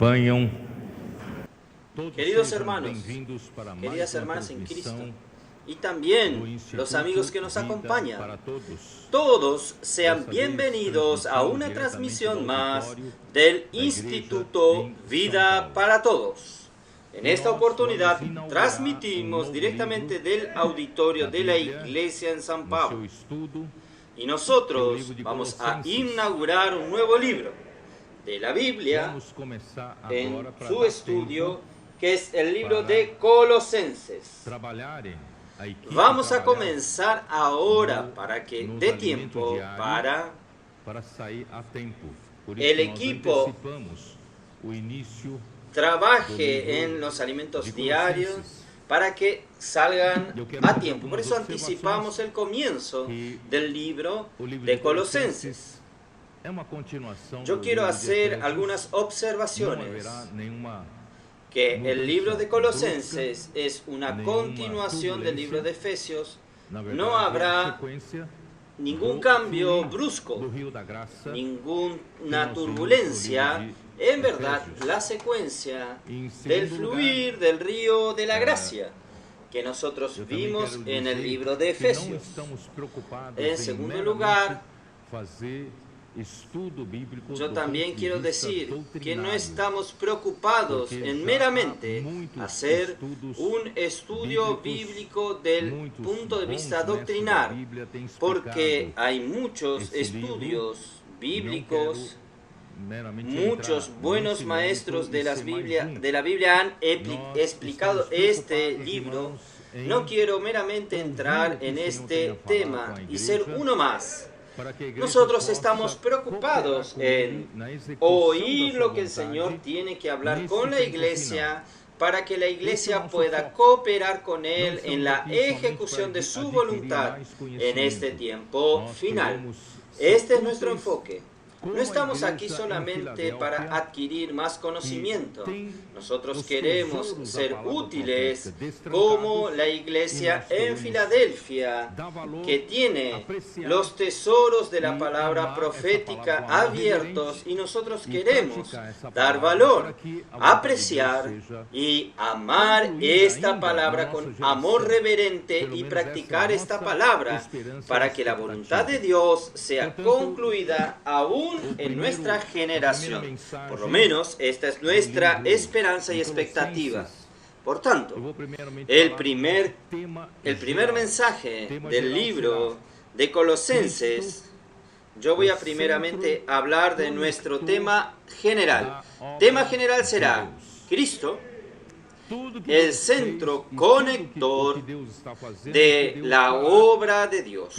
acompanham. Queridos hermanos, queridas hermanas en Cristo, y también los amigos que nos acompañan, todos sean bienvenidos a una transmisión más del Instituto Vida para Todos. En esta oportunidad transmitimos directamente del auditorio de la iglesia en San Pablo. Y nosotros vamos a inaugurar un nuevo libro de la Biblia en su estudio, que es el libro de Colosenses. Vamos a comenzar ahora para que dé tiempo para el equipo trabaje en los alimentos diarios para que salgan a tiempo. Por eso anticipamos el comienzo del libro de Colosenses. Yo quiero hacer algunas observaciones. Que el libro de Colosenses es una continuación del libro de Efesios. No habrá ningún cambio brusco, ninguna turbulencia. En verdad, la secuencia del fluir del río de la gracia que nosotros vimos en el libro de Efesios. En segundo lugar, yo también quiero decir que no estamos preocupados en meramente hacer un estudio bíblico del punto de vista doctrinal, porque hay muchos estudios bíblicos, muchos buenos maestros de la Biblia han explicado este libro. No quiero meramente entrar en este tema y ser uno más. Nosotros estamos preocupados en oír lo que el Señor tiene que hablar con la iglesia para que la iglesia pueda cooperar con Él en la ejecución de su voluntad en este tiempo final. Este es nuestro enfoque. No estamos aquí solamente para adquirir más conocimiento. Nosotros queremos ser útiles como la iglesia en Filadelfia, que tiene los tesoros de la palabra profética abiertos, y nosotros queremos dar valor, apreciar y amar esta palabra con amor reverente y practicar esta palabra para que la voluntad de Dios sea concluida aún en nuestra generación. Por lo menos esta es nuestra esperanza y expectativa. Por tanto, el primer mensaje del libro de Colosenses, yo voy a primeramente hablar de nuestro tema general. Tema general será Cristo, el centro conector de la obra de Dios.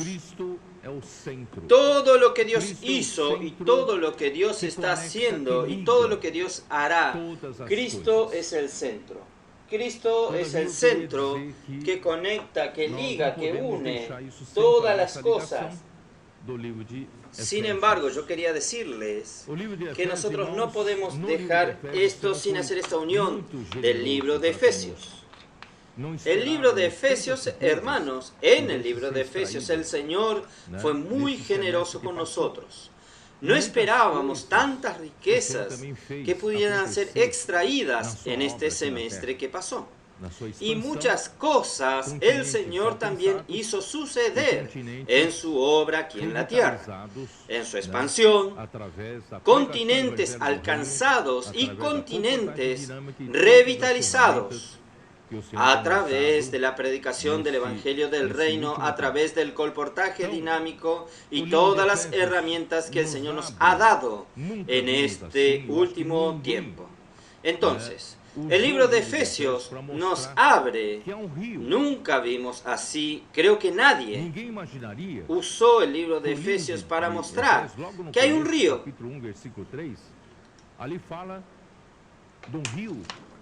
Todo lo que Dios hizo y todo lo que Dios está haciendo y todo lo que Dios hará, Cristo es el centro. Cristo es el centro que conecta, que liga, que une todas las cosas. Sin embargo, yo quería decirles que nosotros no podemos dejar esto sin hacer esta unión del libro de Efesios. El libro de Efesios, hermanos, en el libro de Efesios el Señor fue muy generoso con nosotros. No esperábamos tantas riquezas que pudieran ser extraídas en este semestre que pasó. Y muchas cosas el Señor también hizo suceder en su obra aquí en la tierra, en su expansión, continentes alcanzados y continentes revitalizados, a través de la predicación del Evangelio del Reino, a través del colportaje dinámico y todas las herramientas que el Señor nos ha dado en este último tiempo. Entonces, el libro de Efesios nos abre. Nunca vimos así, creo que nadie usó el libro de Efesios para mostrar que hay un río.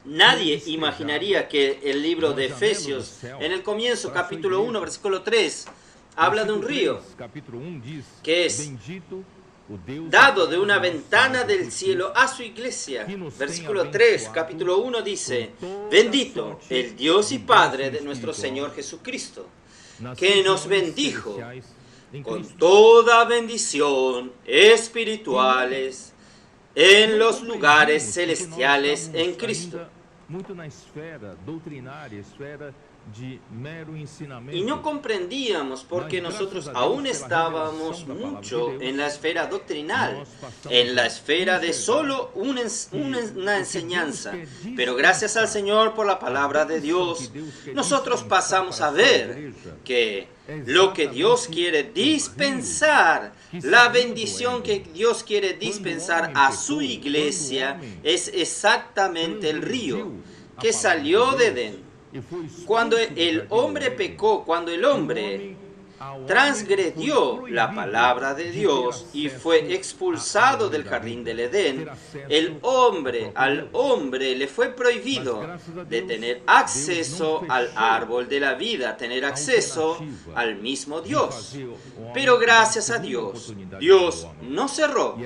Nadie imaginaría que el libro de Efesios, en el comienzo, capítulo 1, versículo 3, habla de un río que es dado de una ventana del cielo a su iglesia. Versículo 3, capítulo 1 dice: bendito el Dios y Padre de nuestro Señor Jesucristo, que nos bendijo con toda bendición espirituales en los lugares celestiales en Cristo. Y no comprendíamos porque nosotros aún estábamos mucho en la esfera doctrinal, en la esfera de solo una enseñanza. Pero gracias al Señor por la palabra de Dios, nosotros pasamos a ver que lo que Dios quiere dispensar, la bendición que Dios quiere dispensar a su iglesia es exactamente el río que salió de Edén. Cuando el hombre pecó, cuando el hombre transgredió la palabra de Dios y fue expulsado del jardín del Edén, al hombre le fue prohibido de tener acceso al árbol de la vida, tener acceso al mismo Dios. Pero gracias a Dios, Dios no cerró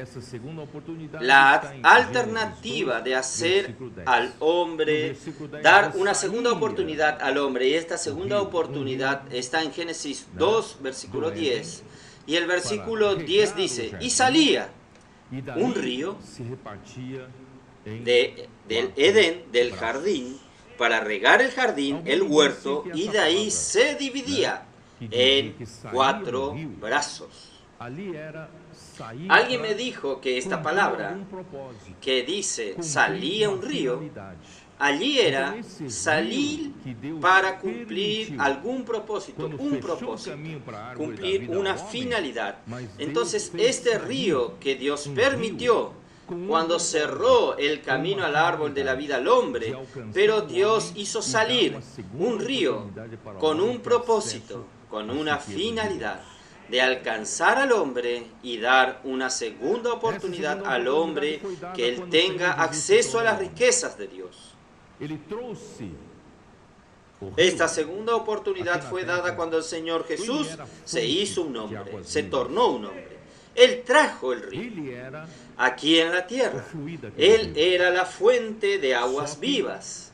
la alternativa de hacer al hombre, dar una segunda oportunidad al hombre, y esta segunda oportunidad está en Génesis 2, versículo 10, y el versículo 10 dice, y salía un río del Edén, del jardín, para regar el jardín, el huerto, y de ahí se dividía en 4 brazos. Alguien me dijo que esta palabra que dice salía un río, allí era salir para cumplir algún propósito, cumplir una finalidad. Entonces, este río que Dios permitió cuando cerró el camino al árbol de la vida al hombre, pero Dios hizo salir un río con un propósito, con una finalidad de alcanzar al hombre y dar una segunda oportunidad al hombre que él tenga acceso a las riquezas de Dios. Esta segunda oportunidad fue dada cuando el Señor Jesús se hizo un hombre, se tornó un hombre. Él trajo el río aquí en la tierra. Él era la fuente de aguas vivas.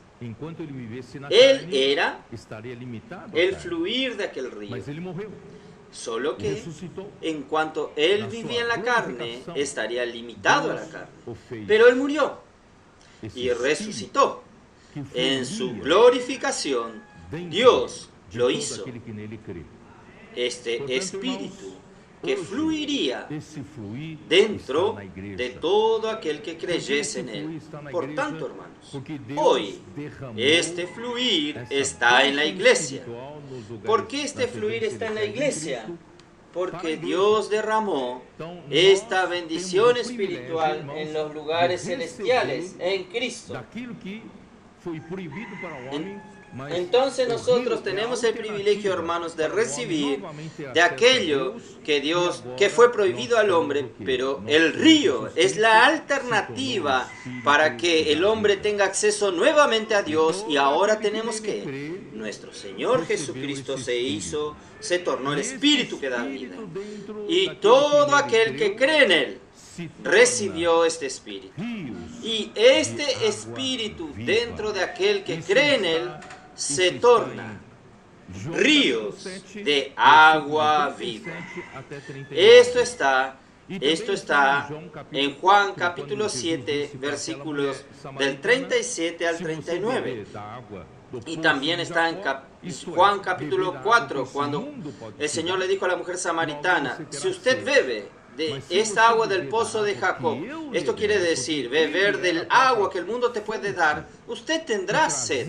Él era el fluir de aquel río. Solo que en cuanto Él vivía en la carne, estaría limitado a la carne. Pero Él murió y resucitó. En su glorificación, Dios lo hizo. Este espíritu que fluiría dentro de todo aquel que creyese en Él. Por tanto, hermanos, hoy este fluir está en la iglesia. ¿Por qué este fluir está en la iglesia? Porque Dios derramó esta bendición espiritual en los lugares celestiales, en Cristo. Entonces nosotros tenemos el privilegio, hermanos, de recibir de aquello que fue prohibido al hombre, pero el río es la alternativa para que el hombre tenga acceso nuevamente a Dios. Y ahora tenemos que nuestro Señor Jesucristo se tornó el Espíritu que da vida, y todo aquel que cree en Él recibió este Espíritu. Y este Espíritu dentro de aquel que cree en Él se torna ríos de agua viva. Esto está en Juan capítulo 7, versículos del 37 al 39. Y también está en Juan capítulo 4, cuando el Señor le dijo a la mujer samaritana, si usted bebe de esta agua del pozo de Jacob, esto quiere decir beber del agua que el mundo te puede dar, usted tendrá sed.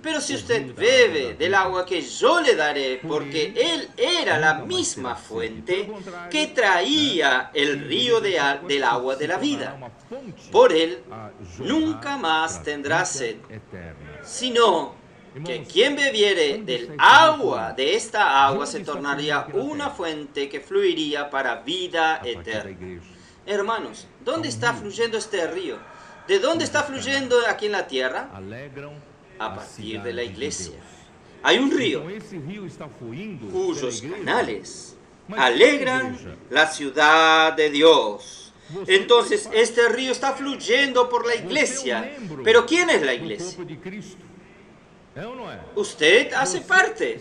Pero si usted bebe del agua que yo le daré, porque Él era la misma fuente que traía el río del agua de la vida, por Él nunca más tendrá sed, sino que quien bebiere del agua, de esta agua, se tornaría una fuente que fluiría para vida eterna. Hermanos, ¿dónde está fluyendo este río? ¿De dónde está fluyendo aquí en la tierra? A partir de la iglesia. Hay un río cuyos canales alegran la ciudad de Dios. Entonces, este río está fluyendo por la iglesia. ¿Pero quién es la iglesia? Usted hace parte.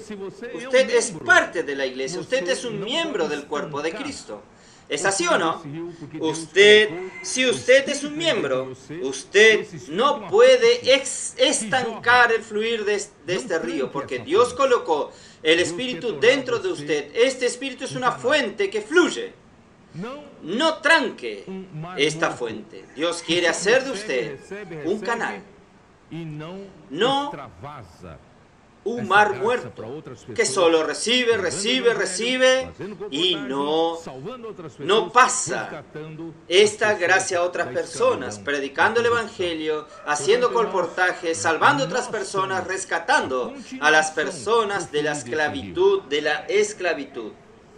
Usted es parte de la iglesia. Usted es un miembro del cuerpo de Cristo. ¿Es así o no? Si usted es un miembro, usted no puede estancar el fluir de este río, porque Dios colocó el Espíritu dentro de usted. Este Espíritu es una fuente que fluye. No tranque esta fuente. Dios quiere hacer de usted un canal, no un mar muerto, que solo recibe y no pasa esta gracia a otras personas, predicando el Evangelio, haciendo colportaje, salvando a otras personas, rescatando a las personas de la esclavitud,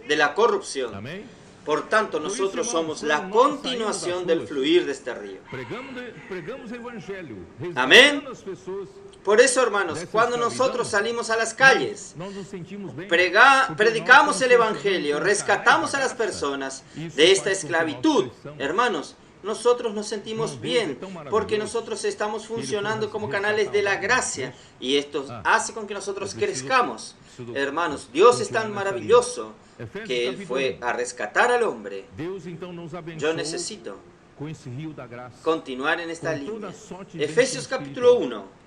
de la corrupción. Por tanto, nosotros somos la continuación del fluir de este río. Amén. Por eso, hermanos, cuando nosotros salimos a las calles, predicamos el Evangelio, rescatamos a las personas de esta esclavitud, hermanos, nosotros nos sentimos bien, porque nosotros estamos funcionando como canales de la gracia, y esto hace con que nosotros crezcamos. Hermanos, Dios es tan maravilloso que Él fue a rescatar al hombre. Yo necesito continuar en esta línea. Efesios capítulo 1.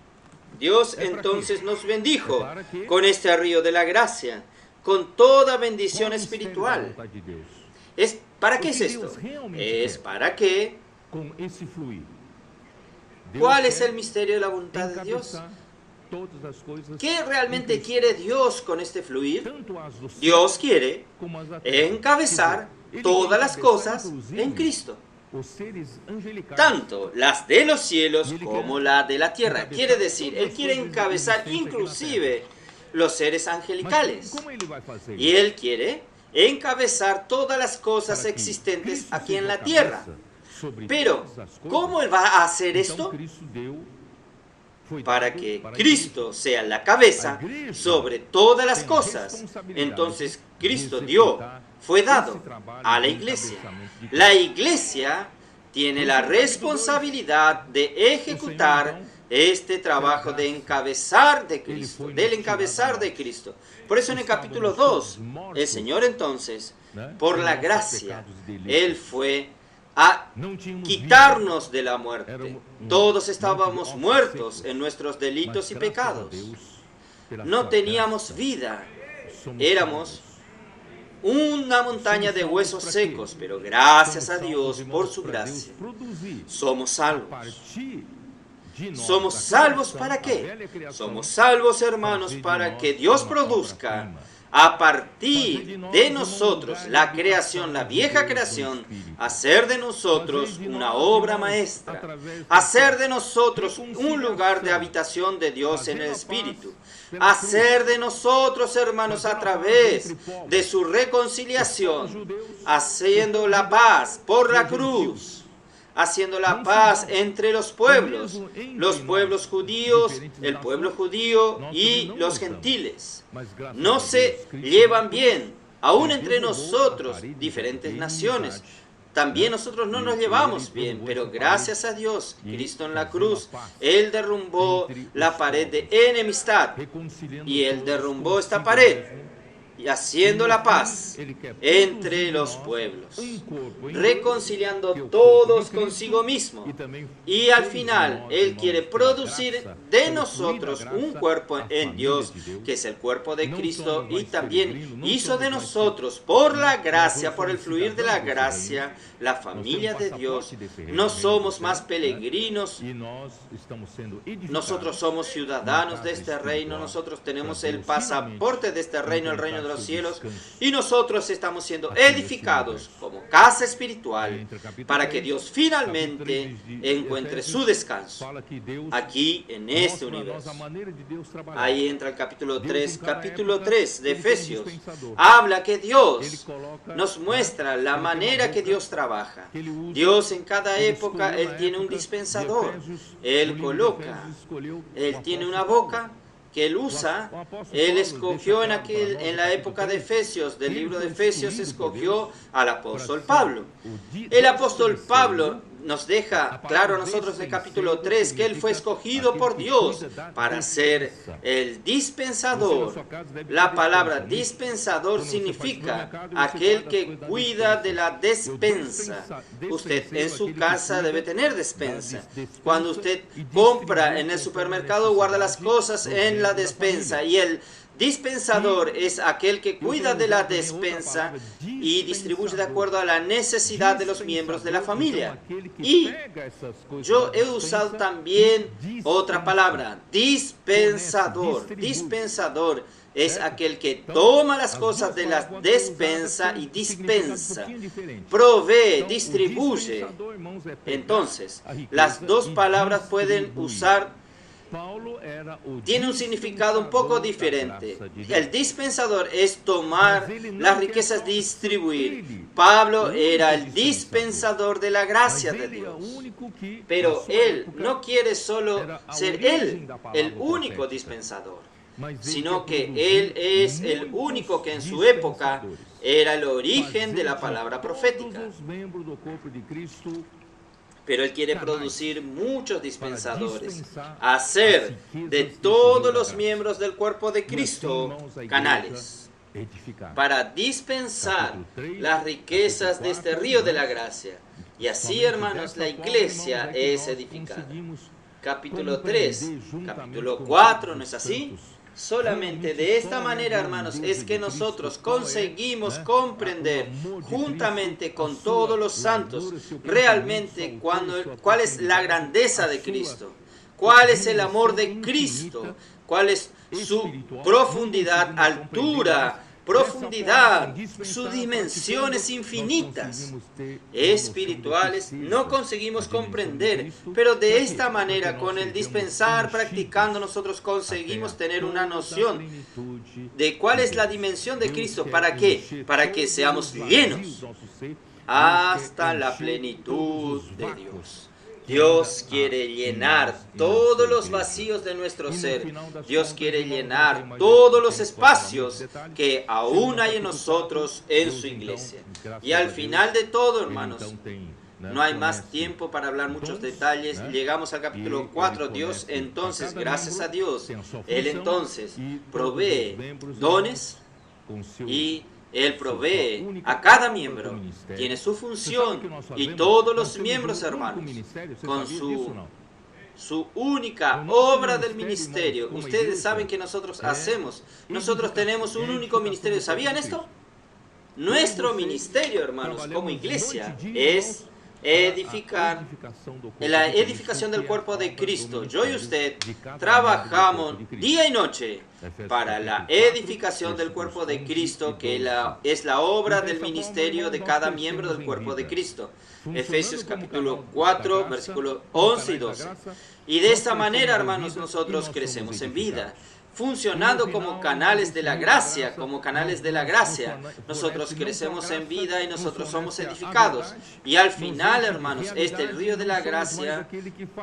Dios entonces nos bendijo con este río de la gracia, con toda bendición espiritual. ¿Para qué es esto? Es para que... ¿Cuál es el misterio de la voluntad de Dios? ¿Qué realmente quiere Dios con este fluir? Dios quiere encabezar todas las cosas en Cristo, tanto las de los cielos como la de la tierra. Quiere decir, Él quiere encabezar inclusive los seres angelicales. Y Él quiere encabezar todas las cosas existentes aquí en la tierra. Pero, ¿cómo Él va a hacer esto? Para que Cristo sea la cabeza sobre todas las cosas. Entonces Cristo fue dado a la iglesia. La iglesia tiene la responsabilidad de ejecutar este trabajo de encabezar de Cristo, del encabezar de Cristo. Por eso en el capítulo 2, el Señor entonces, por la gracia, Él fue a quitarnos de la muerte. Todos estábamos muertos en nuestros delitos y pecados. No teníamos vida. Éramos una montaña de huesos secos, pero gracias a Dios por su gracia somos salvos. ¿Somos salvos para qué? Somos salvos, hermanos, para que Dios produzca a partir de nosotros la creación, la vieja creación, hacer de nosotros una obra maestra, hacer de nosotros un lugar de habitación de Dios en el Espíritu, hacer de nosotros, hermanos, a través de su reconciliación, haciendo la paz por la cruz, haciendo la paz entre los pueblos judíos, el pueblo judío y los gentiles. No se llevan bien, aún entre nosotros, diferentes naciones. También nosotros no nos llevamos bien, pero gracias a Dios, Cristo en la cruz, Él derrumbó la pared de enemistad y Él derrumbó esta pared y haciendo la paz entre los pueblos, reconciliando todos consigo mismo. Y al final, Él quiere producir de nosotros un cuerpo en Dios, que es el cuerpo de Cristo, y también hizo de nosotros, por la gracia, por el fluir de la gracia, la familia de Dios. No somos más peregrinos, nosotros somos ciudadanos de este reino, nosotros tenemos el pasaporte de este reino, el reino de los cielos, y nosotros estamos siendo edificados como casa espiritual para que Dios finalmente encuentre su descanso aquí en este universo. Ahí entra el capítulo 3 de Efesios. Habla que Dios nos muestra la manera que Dios trabaja. Dios en cada época, Él tiene un dispensador, Él coloca, Él tiene una boca que Él usa. Él escogió en la época de Efesios, del libro de Efesios, escogió al apóstol Pablo. El apóstol Pablo nos deja claro a nosotros en el capítulo 3 que Él fue escogido por Dios para ser el dispensador. La palabra dispensador significa aquel que cuida de la despensa. Usted en su casa debe tener despensa. Cuando usted compra en el supermercado, guarda las cosas en la despensa, y el dispensador es aquel que cuida de la despensa y distribuye de acuerdo a la necesidad de los miembros de la familia. Y yo he usado también otra palabra, dispensador. Dispensador es aquel que toma las cosas de la despensa y dispensa, provee, distribuye. Entonces, las dos palabras pueden usar, tiene un significado un poco diferente. El dispensador es tomar las riquezas, distribuir. Pablo era el dispensador de la gracia de Dios. Pero él no quiere solo ser él el único dispensador, sino que él es el único que en su época era el origen de la palabra profética. Pero Él quiere producir muchos dispensadores, hacer de todos los miembros del cuerpo de Cristo canales, para dispensar las riquezas de este río de la gracia. Y así, hermanos, la iglesia es edificada. Capítulo 3, capítulo 4, ¿no es así? Solamente de esta manera, hermanos, es que nosotros conseguimos comprender juntamente con todos los santos realmente cuál es la grandeza de Cristo, cuál es el amor de Cristo, cuál es su profundidad, altura, profundidad, sus dimensiones infinitas, espirituales. No conseguimos comprender, pero de esta manera, con el dispensar, practicando, nosotros conseguimos tener una noción de cuál es la dimensión de Cristo. ¿Para qué? Para que seamos llenos hasta la plenitud de Dios. Dios quiere llenar todos los vacíos de nuestro ser. Dios quiere llenar todos los espacios que aún hay en nosotros, en su iglesia. Y al final de todo, hermanos, no hay más tiempo para hablar muchos detalles. Llegamos al capítulo 4. Dios entonces, gracias a Dios, Él entonces provee dones y Él provee a cada miembro, tiene su función, y todos los miembros, hermanos, con su única obra del ministerio. Ustedes saben que nosotros tenemos un único ministerio. ¿Sabían esto? Nuestro ministerio, hermanos, como iglesia, es edificar, en la edificación del cuerpo de Cristo. Yo y usted trabajamos día y noche para la edificación del cuerpo de Cristo, que es la obra del ministerio de cada miembro del cuerpo de Cristo. Efesios capítulo 4, versículos 11 y 12. Y de esta manera, hermanos, nosotros crecemos en vida, funcionando como canales de la gracia, Nosotros crecemos en vida y nosotros somos edificados. Y al final, hermanos, este río de la gracia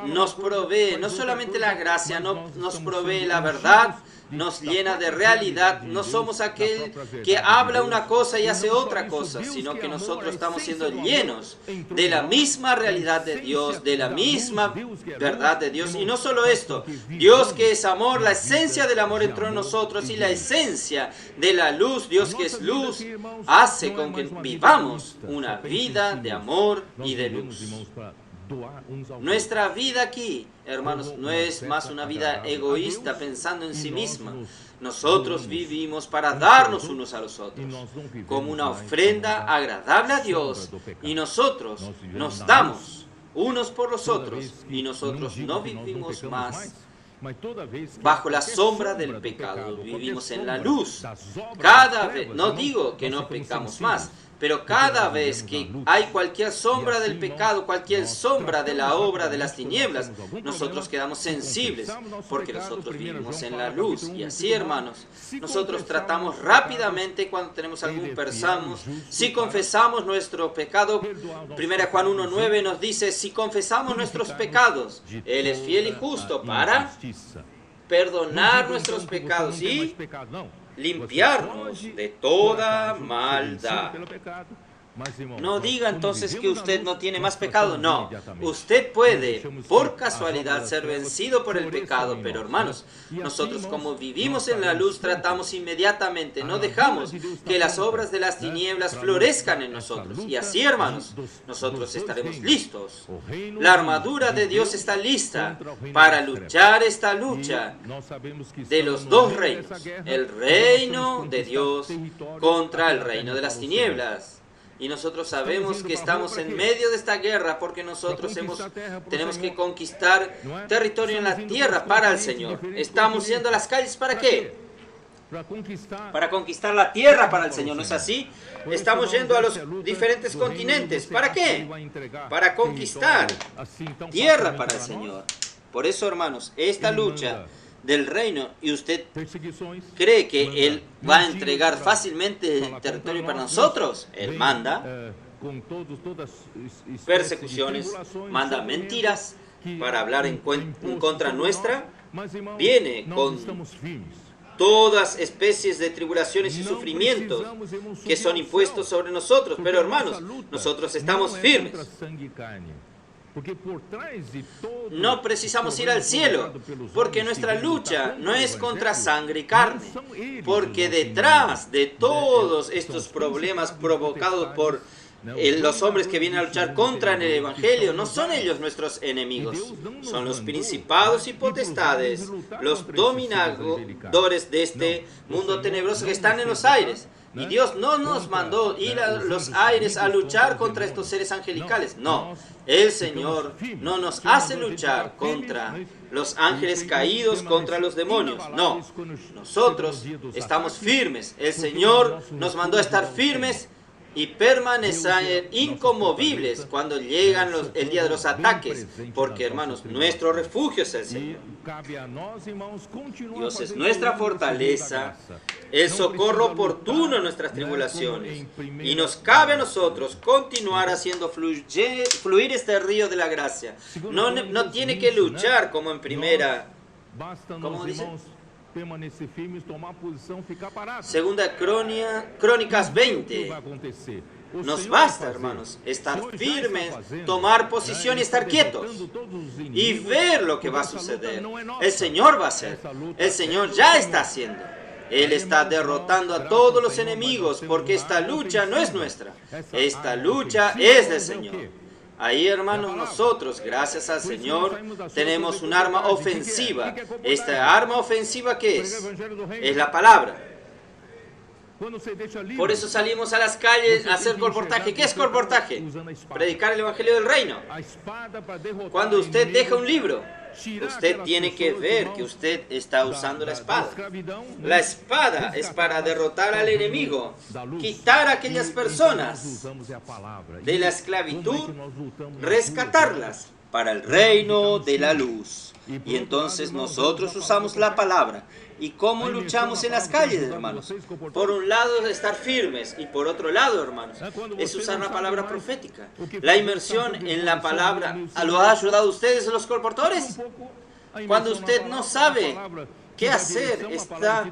nos provee, no solamente la gracia, nos provee la verdad, nos llena de realidad. No somos aquel que habla una cosa y hace otra cosa, sino que nosotros estamos siendo llenos de la misma realidad de Dios, de la misma verdad de Dios. Y no solo esto, Dios que es amor, la esencia del amor entró en nosotros, y la esencia de la luz, Dios que es luz, hace con que vivamos una vida de amor y de luz. Nuestra vida aquí, hermanos, no es más una vida egoísta pensando en sí misma. Nosotros vivimos para darnos unos a los otros como una ofrenda agradable a Dios, y nosotros nos damos unos por los otros, y nosotros no vivimos más bajo la sombra del pecado, vivimos en la luz. Cada vez, no digo que no pecamos más, pero cada vez que hay cualquier sombra del pecado, cualquier sombra de la obra de las tinieblas, nosotros quedamos sensibles, porque nosotros vivimos en la luz. Y así, hermanos, nosotros tratamos rápidamente cuando tenemos algún persamo. Si confesamos nuestro pecado, 1 Juan 1:9 nos dice: si confesamos nuestros pecados, Él es fiel y justo para perdonar nuestros pecados y limpiarnos de toda maldad. No diga entonces que usted no tiene más pecado. No, usted puede por casualidad ser vencido por el pecado, pero hermanos, nosotros como vivimos en la luz tratamos inmediatamente, no dejamos que las obras de las tinieblas florezcan en nosotros. Y así, hermanos, nosotros estaremos listos. La armadura de Dios está lista para luchar esta lucha de los dos reinos, el reino de Dios contra el reino de las tinieblas. Y nosotros sabemos que estamos en medio de esta guerra porque nosotros tenemos que conquistar territorio en la tierra para el Señor. Estamos yendo a las calles, ¿para qué? Para conquistar la tierra para el Señor, ¿no es así? Estamos yendo a los diferentes continentes, ¿para qué? Para conquistar tierra para el Señor. Por eso, hermanos, esta lucha del reino, y usted cree que Él va a entregar fácilmente el territorio para nosotros. Él manda persecuciones, manda mentiras para hablar en contra nuestra, viene con todas especies de tribulaciones y sufrimientos que son impuestos sobre nosotros, pero hermanos, nosotros estamos firmes. No precisamos ir al cielo, porque nuestra lucha no es contra sangre y carne, porque detrás de todos estos problemas provocados por los hombres que vienen a luchar contra el Evangelio, no son ellos nuestros enemigos, son los principados y potestades, los dominadores de este mundo tenebroso que están en los aires. Y Dios no nos mandó ir a los aires a luchar contra estos seres angelicales. No, el Señor no nos hace luchar contra los ángeles caídos, contra los demonios. No, nosotros estamos firmes. El Señor nos mandó a estar firmes y permanecer inconmovibles cuando llegan el día de los ataques, porque hermanos, nuestro refugio es el Señor. Dios es nuestra fortaleza, el socorro oportuno en nuestras tribulaciones, y nos cabe a nosotros continuar haciendo fluir este río de la gracia. No tiene que luchar como en primera, ¿cómo dice? Segunda Crónicas 20. Nos basta, hermanos, estar firmes, tomar posición y estar quietos y ver lo que va a suceder. El Señor va a hacer. El Señor ya está haciendo. Él está derrotando a todos los enemigos porque esta lucha no es nuestra. Esta lucha es del Señor. Ahí, hermanos, nosotros, gracias al Señor, tenemos un arma ofensiva. ¿Esta arma ofensiva qué es? Es la palabra. Por eso salimos a las calles a hacer colportaje. ¿Qué es colportaje? Predicar el Evangelio del Reino. Cuando usted deja un libro, usted tiene que ver que usted está usando la espada. La espada es para derrotar al enemigo, quitar a aquellas personas de la esclavitud, rescatarlas para el reino de la luz. Y entonces nosotros usamos la palabra. ¿Y cómo luchamos en las calles, hermanos? Por un lado es estar firmes y por otro lado, hermanos, es usar la palabra profética. La inmersión en la palabra, ¿lo ha ayudado a ustedes los colportores? Cuando usted no sabe qué hacer, está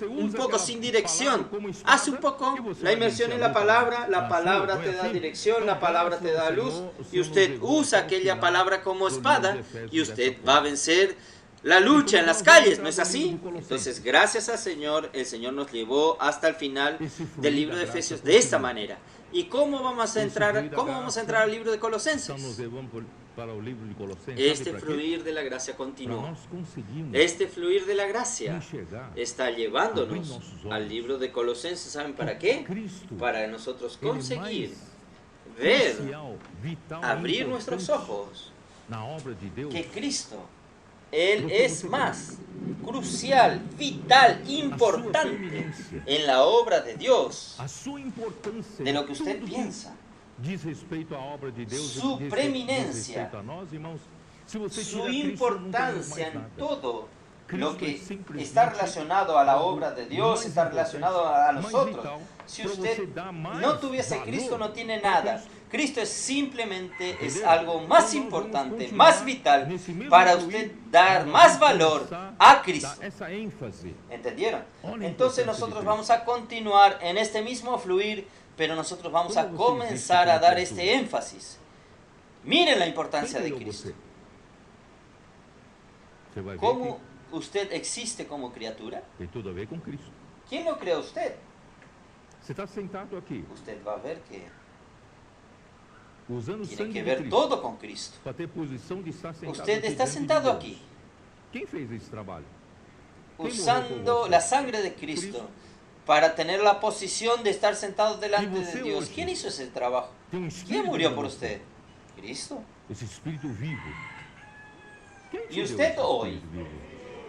un poco sin dirección. Hace un poco la inmersión en la palabra te da dirección, la palabra te da luz, y usted usa aquella palabra como espada y usted va a vencer la lucha en las calles, ¿no es así? Entonces, gracias al Señor, el Señor nos llevó hasta el final del libro de Efesios de esta manera. ¿Y cómo vamos a entrar al libro de Colosenses? Este fluir de la gracia continúa. Este fluir de la gracia está llevándonos al libro de Colosenses. ¿Saben para qué? Para nosotros conseguir ver, abrir nuestros ojos, que Cristo, Él es más crucial, vital, importante en la obra de Dios de lo que usted piensa. Su preeminencia, su importancia en todo lo que está relacionado a la obra de Dios, está relacionado a nosotros. Si usted no tuviese Cristo, no tiene nada. Cristo es algo más importante, más vital, para usted dar más valor a Cristo. ¿Entendieron? Entonces nosotros vamos a continuar en este mismo fluir Pero nosotros vamos a comenzar a dar este énfasis. Miren la importancia de Cristo. ¿Cómo usted existe como criatura? Tem tudo a ver com Cristo. ¿Quién lo creó usted? Você está sentado aqui, Usted va a ver que usando o tiene sangue que de ver Cristo todo con Cristo. para ter posição de estar sentado Usted aqui está diante de sentado Deus. aquí Quem fez esse trabalho? usando la sangre de Cristo para tener la posición de estar sentado delante de Dios. ¿Quién hizo ese trabajo? Tem um ¿Quién espírito murió em por você. usted? Cristo. Esse espírito vivo. Quem te Y deu usted esse hoy espírito vivo?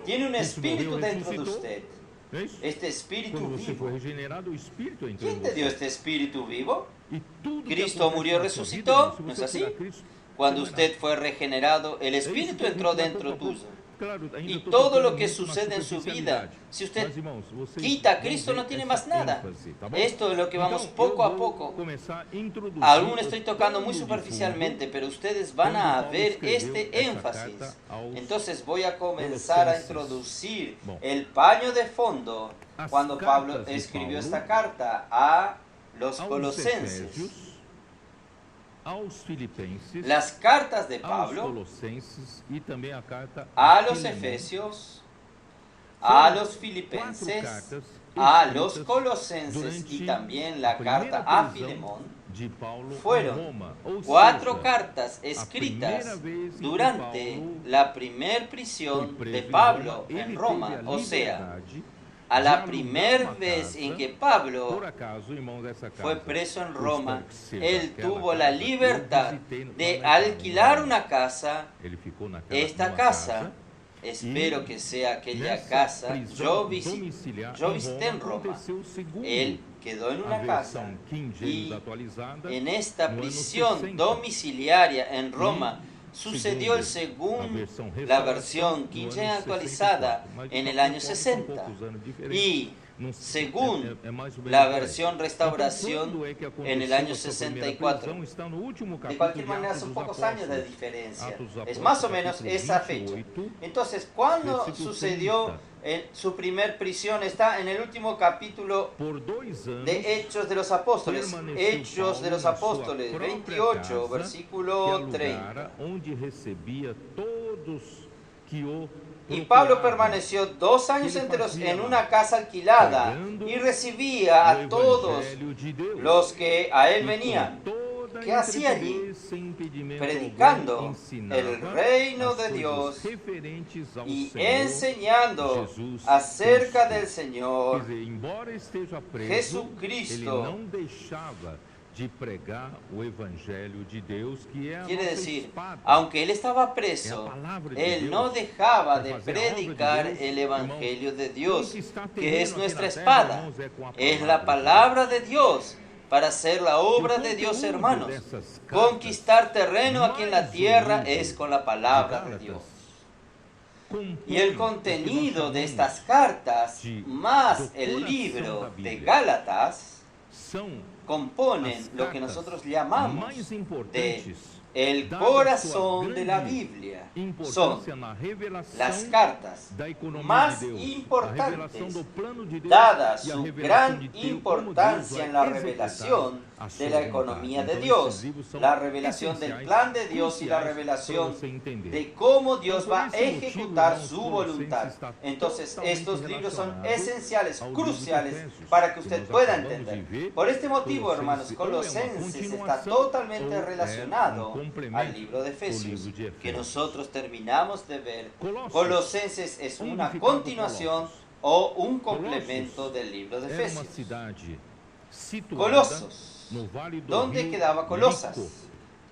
tiene un Cristo espíritu morreu, dentro de ressuscitou. usted. Não é isso? Este espíritu Quando você vivo. foi regenerado, o espírito entrou em ¿Quién te dio você. este espíritu vivo? E tudo que Cristo acontece murió, na sua resucitó, vida, se ¿no es você así? tirar Cristo, Cuando não é usted nada. fue regenerado, el É isso espíritu que a gente entró vai dentro pouco a pouco. tuyo. Claro, ainda Y estou todo tocando lo que muito na sucede en su vida, superficialidade. si usted Mas, irmãos, vocês quita a vão Cristo, ver no tiene essa más nada. ênfase, tá bom? Esto es lo que vamos Então, poco eu a vou poco. começar a introduzir Aún o estoy tocando muy pano de superficialmente, fundo pero ustedes van quando a Paulo ver escreveu este essa énfasis. carta aos Entonces voy a comenzar a Colossenses. introducir Bom. el paño de fondo As cuando Pablo cartas de escribió Paulo esta carta a los aos colosenses. Efésios, aos Filipenses, Las cartas de aos Pablo Colossenses e também a carta a los Filemón. Efesios, a los Quatro Filipenses, cartas a los escritas Colosenses y durante también la primeira carta a prisão Filemón. de Paulo em Fueron Roma. Ou 4 seja, cartas primeira escritas vez em que durante Paulo la primer foi prisión preso de em Pablo Roma, ele en teve Roma. a O sea, liberdade a de la alugar primer uma vez casa. en que Por Pablo acaso, irmãos, essa casa, fue preso en eu Roma, espero que seja él aquela tuvo la casa. Eu libertad visitei lá de na casa, alquilar né? una casa. Ele ficou naquela Esta numa casa, espero que sea aquella Nessa casa, prisão yo domiciliar visité en Roma. aconteceu segundo Él quedó en a una casa versão King James y atualizada. en esta no ano prisión 60. domiciliaria en Roma sucedió el segundo, segundo, a la versão versión restauração, King no James ano actualizada 64, mas en de el qualquer año forma, são 60 poucos anos diferentes. y Não- según é mais ou menos la por aí. versión Então, restauración quando é que aconteceu en el año essa primeira 64. prisão? Está no último De capítulo cualquier de manera Atos son dos pocos años de Apóstolos. diferencia. Atos dos Es Apóstolos, más o menos capítulo esa fecha. 28, Entonces, ¿cuándo versículo sucedió 30. su primer prisión? Está en el último capítulo Por 2 anos, de Hechos de los Apóstoles. permaneceu Hechos de los Paulo na sua Apóstoles, própria 28, casa, que versículo 30. alugara, onde recebia todos que o Y Pablo procuravam. permaneció 2 años ¿Qué le enteros hacía? en una casa alquilada Pregando y recibía o a todos evangelho de Deus. los que a él E venían. com toda ¿Qué hacía allí? intrepidez, sem impedimento Predicando algum, ensinava el reino as de coisas Dios referentes ao y Senhor enseñando Jesus acerca Cristo. del Quer Señor dizer, embora esteja preso, Jesucristo. ele não deixava de pregar o evangelho de Deus, que é a Quiere nossa decir, espada. aunque él estaba É a preso, palavra de él Deus. no dejaba Para de fazer a obra de predicar Deus, el evangelio de irmãos, Dios, tudo que está que terreno es aqui nuestra na terra, espada. irmãos, é com a Es palavra la de palabra de Dios para hacer la obra E o de Dios, conteúdo hermanos. dessas cartas, Conquistar terreno aquí en la mais o tierra livro es con la de palabra de Gálatas, Dios. compõe Y el o que contenido nós de chamamos estas cartas, de más do el coração libro da de Bíblia. Gálatas, são componen as lo que cartas nosotros llamamos mais de importantes, el dada corazón sua de la grande Biblia. Son importância na revelação las cartas da economia más de Deus, a importantes, revelação do plano de Deus dada e a su revelação gran de Deus, como importancia Deus en vai la executar revelación a de sua la vontade. economía de Então, Dios, esses livros são la revelación del essenciais, plan de Dios y la cruciais revelación para você entender. de cómo Dios Por va a ese motivo, ejecutar irmãos, su Colossenses voluntad. está Entonces, totalmente estos libros son relacionado esenciales, ao livro de cruciales, Efésios, para que que usted nós pueda acabamos de entender. ver. Por este motivo, Colossenses hermanos, ou é uma Colosenses está continuação totalmente ou é relacionado complemento al libro de do Efesios, livro de Efésios. que nosotros terminamos de ver. Colossos. Colosenses es Onde una ficava continuación Colossos? o un complemento Colossos del libro de Era uma Efesios. cidade situada Colossos. no vale do ¿Dónde rio quedaba Colosas? Lico,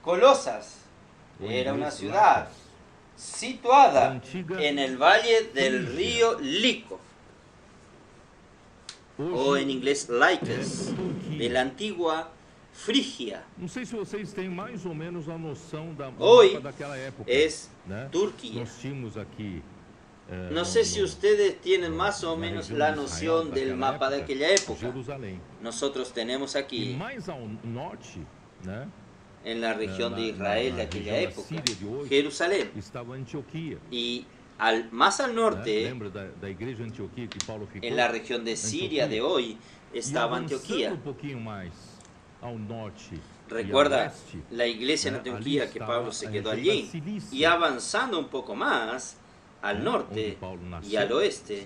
Colosas o era una inglês ciudad Lacas, situada antiga en el valle del Frigia. río Lico, o hoje en inglés Lycus, é Turquia. de la antigua Frigia. Não sei se vocês têm mais ou menos a noção do Hoy mapa daquela época. es né? Turquía. Nós tínhamos aqui. No sé si ustedes tienen más o na menos região la de noción Israel del daquela mapa de época, aquella época. Jerusalém. Nosotros tenemos E aquí, mais ao norte, né, en la región de na Israel de aquella região da época, Síria de hoje, Jerusalén. estava Antioquia. Y más al Né? norte, Lembra da igreja Antioquia que Paulo ficou? en la región de Siria de hoy, E estaba avançando Antioquía. um pouquinho mais, Recuerda la iglesia en Antioquía que Pablo se quedó allí, y avanzando un poco más al norte y al oeste,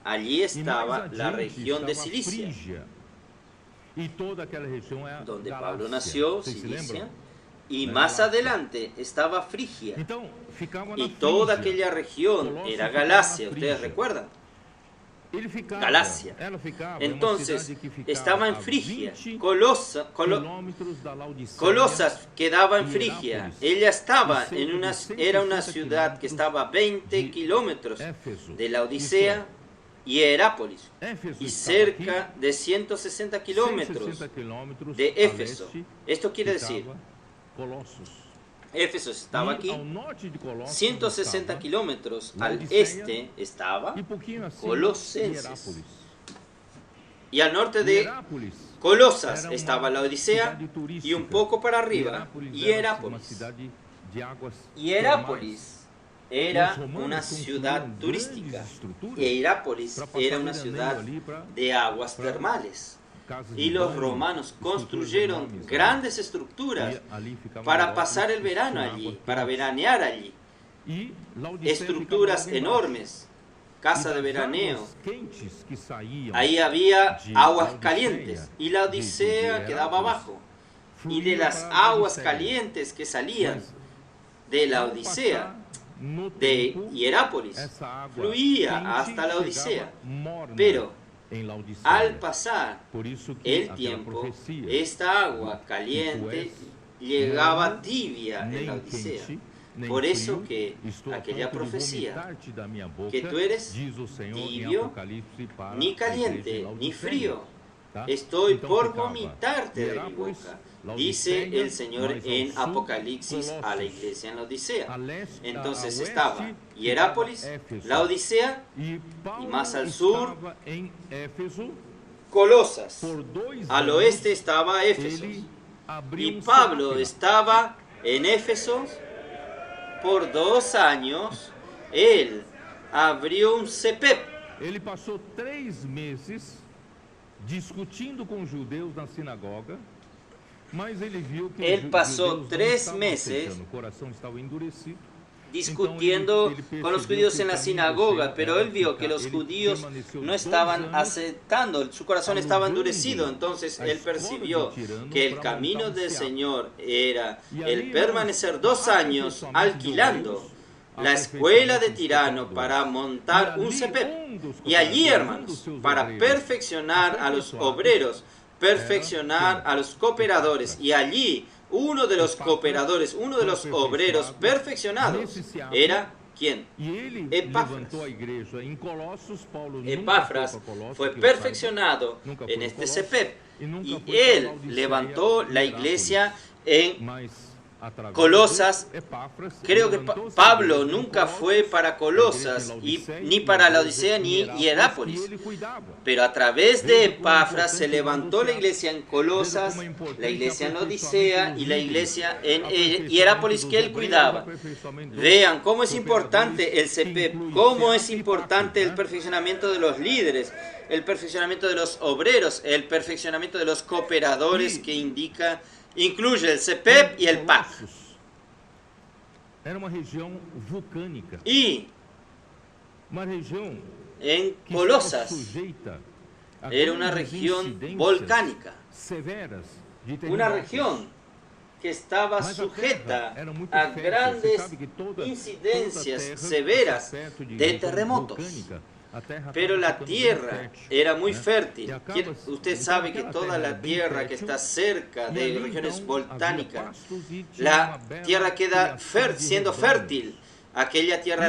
allí estaba la región de Cilicia, donde Pablo nació, Cilicia, y más adelante estaba Frigia, y toda aquella región era Galacia, ¿ustedes recuerdan? Galacia. Entonces estaba en Frigia. Colosas quedaba en Frigia. Ella estaba era una ciudad que estaba a 20 kilómetros de la Odisea y Hierápolis, y cerca de 160 kilómetros de Éfeso. Esto quiere decir, Éfeso estaba aquí, 160 kilómetros al este estaba Colosenses, y al norte de Colosas estaba la Odisea, y un poco para arriba Hierápolis. Hierápolis era una ciudad turística, y Hierápolis era una ciudad de aguas termales. Y los romanos construyeron grandes estructuras para pasar el verano allí, para veranear allí. Estructuras enormes, casa de veraneo. Ahí había aguas calientes y la Odisea quedaba abajo. Y de las aguas calientes que salían de la Odisea, de Hierápolis, fluía hasta la Odisea. Pero al pasar el tiempo, esta agua caliente llegaba tibia en la Odisea. Por eso que aquella profecía, que tú eres tibio, ni caliente, ni frío, estoy por vomitarte de mi boca, dice el Señor en Apocalipsis a la iglesia en la Odisea. Entonces estaba Hierápolis, la Odisea, y más al sur, Colosas. Al oeste estaba Éfeso. Y Pablo estaba en Éfeso por 2 años. Él abrió un CEPEP. Ele passou 3 meses discutindo com os judeus na sinagoga, mas ele viu que Él pasó 3 meses discutiendo con los judíos en la sinagoga, pero él vio que los judíos no estaban aceptando, su corazón estaba endurecido. Entonces él percibió que el camino del Señor era el permanecer 2 años alquilando la escuela de Tirano para montar un CEPEP. Y allí, hermanos, para perfeccionar a los obreros, perfeccionar a los cooperadores, y allí uno de los cooperadores, uno de los obreros perfeccionados era ¿quién? Epafras. Epafras fue perfeccionado en este CEPEP, y él levantó la iglesia en Colosas. Creo que Pablo nunca fue para Colosas, ni para la Odisea ni Hierápolis, pero a través de Epafras se levantó la iglesia en Colosas, la iglesia en la Odisea y la iglesia en Hierápolis que él cuidaba. Vean cómo es importante el CEPEP, cómo es importante el perfeccionamiento de los líderes, el perfeccionamiento de los obreros, el perfeccionamiento de los cooperadores, que incluye el CEPEP y el PAC. Era uma região vulcânica. Y Uma região en Colosas era una región volcánica, una región que estaba sujeta a grandes incidencias severas de terremotos. Pero la tierra era muy fértil. Usted sabe que toda la tierra que está cerca de regiones volcánicas, la tierra queda siendo fértil. Aquella tierra